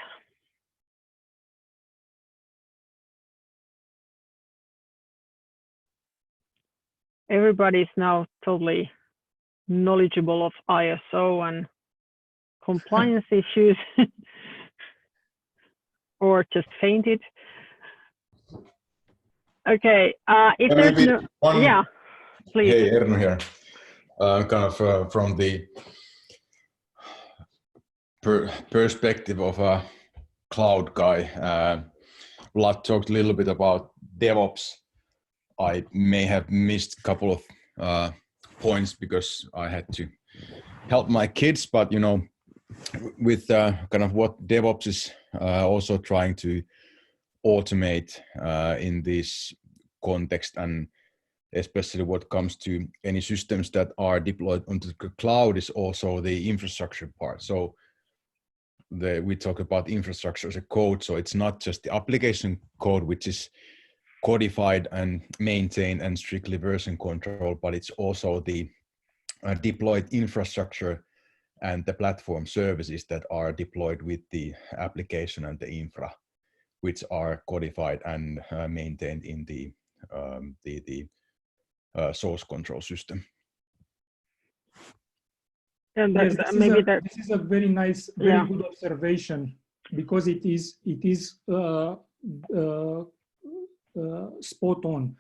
Everybody's now totally knowledgeable of ISO and compliance issues, or just fainted. Okay, if there's no, yeah, please. Hey, Erno here. Kind of from the perspective of a cloud guy, Vlad talked a little bit about DevOps. I may have missed a couple of points because I had to help my kids, but you know, with kind of what DevOps is also trying to automate in this context, and especially what comes to any systems that are deployed onto the cloud, is also the infrastructure part. So we talk about infrastructure as a code, so it's not just the application code, which is codified and maintained and strictly version control, but it's also the deployed infrastructure and the platform services that are deployed with the application and the infra, which are codified and maintained in the source control system. And yes, this is a very nice, very good observation, because it is spot on,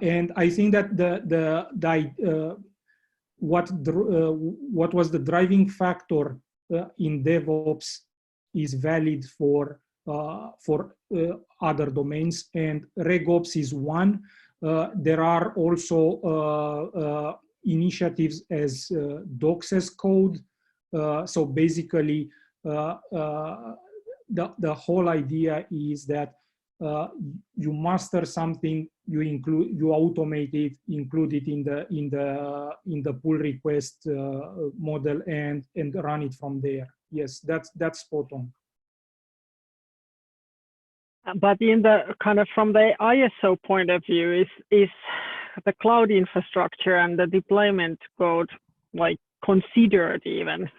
and I think that what was the driving factor in DevOps is valid for other domains, and RegOps is one. There are also initiatives as docs as code. So basically, the whole idea is that you master something, you automate it, include it in the pull request model, and run it from there. Yes, that's spot on. But in the kind of from the ISO point of view, is the cloud infrastructure and the deployment code like considered even?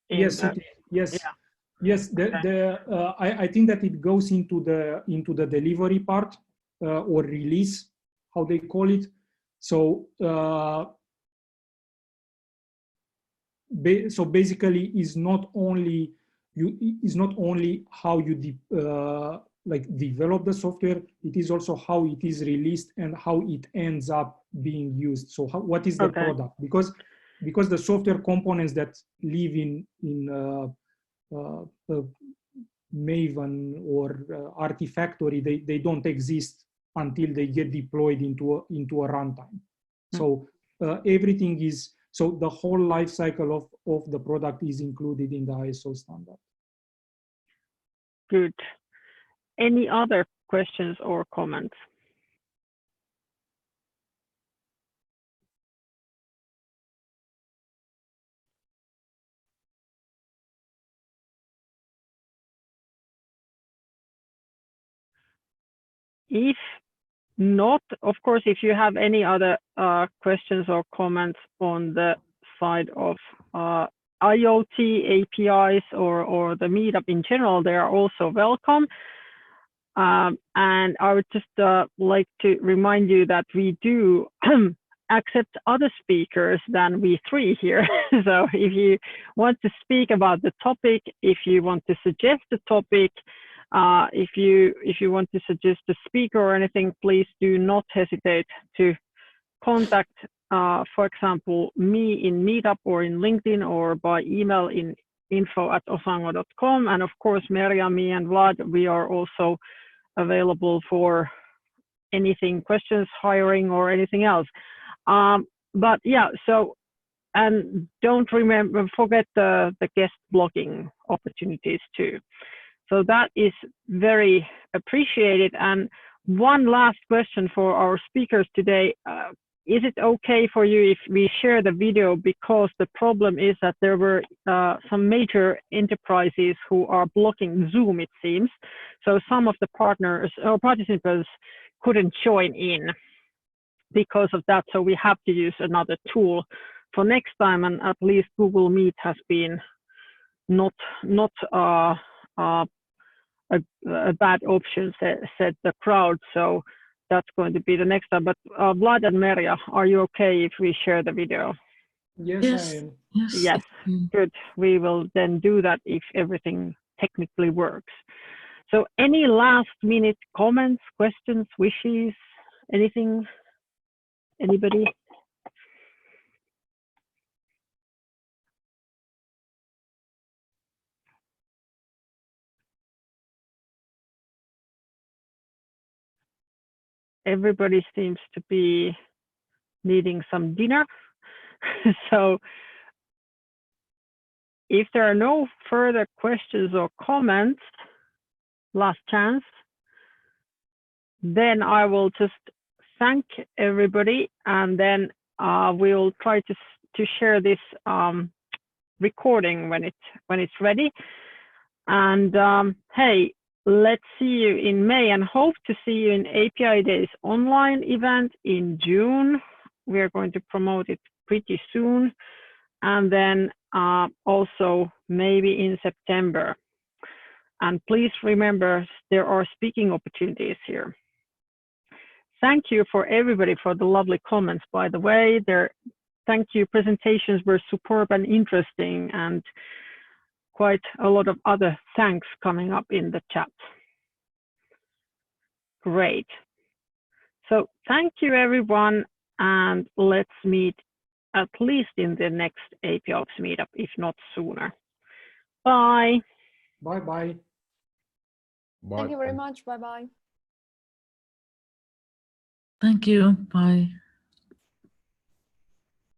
Yes, yes. Yeah. Yes, I think that it goes into the delivery part or release, how they call it. So so basically is not only how you like develop the software, it is also how it is released and how it ends up being used. So what is the product? Because the software components that live in Maven or Artifactory, they don't exist until they get deployed into a runtime. So everything is, so the whole life cycle of the product is included in the ISO standard. Good. Any other questions or comments? If not, of course, if you have any other questions or comments on the side of IoT APIs or the meetup in general, they are also welcome. And I would just like to remind you that we do accept other speakers than we three here. So if you want to speak about the topic, if you want to suggest a topic, if you want to suggest a speaker or anything, please do not hesitate to contact, for example, me in Meetup or in LinkedIn or by email in info@osaango.com. And of course, Merja, me and Vlad, we are also available for anything, questions, hiring, or anything else. But yeah, so, and don't forget the guest blogging opportunities too. So that is very appreciated. And one last question for our speakers today. Is it okay for you if we share the video? Because the problem is that there were some major enterprises who are blocking Zoom, it seems. So some of the partners or participants couldn't join in because of that. So we have to use another tool for next time. And at least Google Meet has been not a bad option, said the crowd. So that's going to be the next time. But Vlad and Merja, are you okay if we share the video? Yes, I am. Yes, good. We will then do that if everything technically works. So any last minute comments, questions, wishes, anything? Anybody? Everybody seems to be needing some dinner. So if there are no further questions or comments, last chance, then I will just thank everybody, and then we'll try to share this recording when it's ready. And hey, let's see you in May, and hope to see you in API Days online event in June. We are going to promote it pretty soon, and then also maybe in September. And please remember, there are speaking opportunities here. Thank you for everybody for the lovely comments, by the way. Thank you, presentations were superb and interesting, and quite a lot of other thanks coming up in the chat. Great. So thank you, everyone, and let's meet at least in the next APIops meetup, if not sooner. Bye. Bye-bye. Thank you very much. Bye-bye. Thank you. Bye.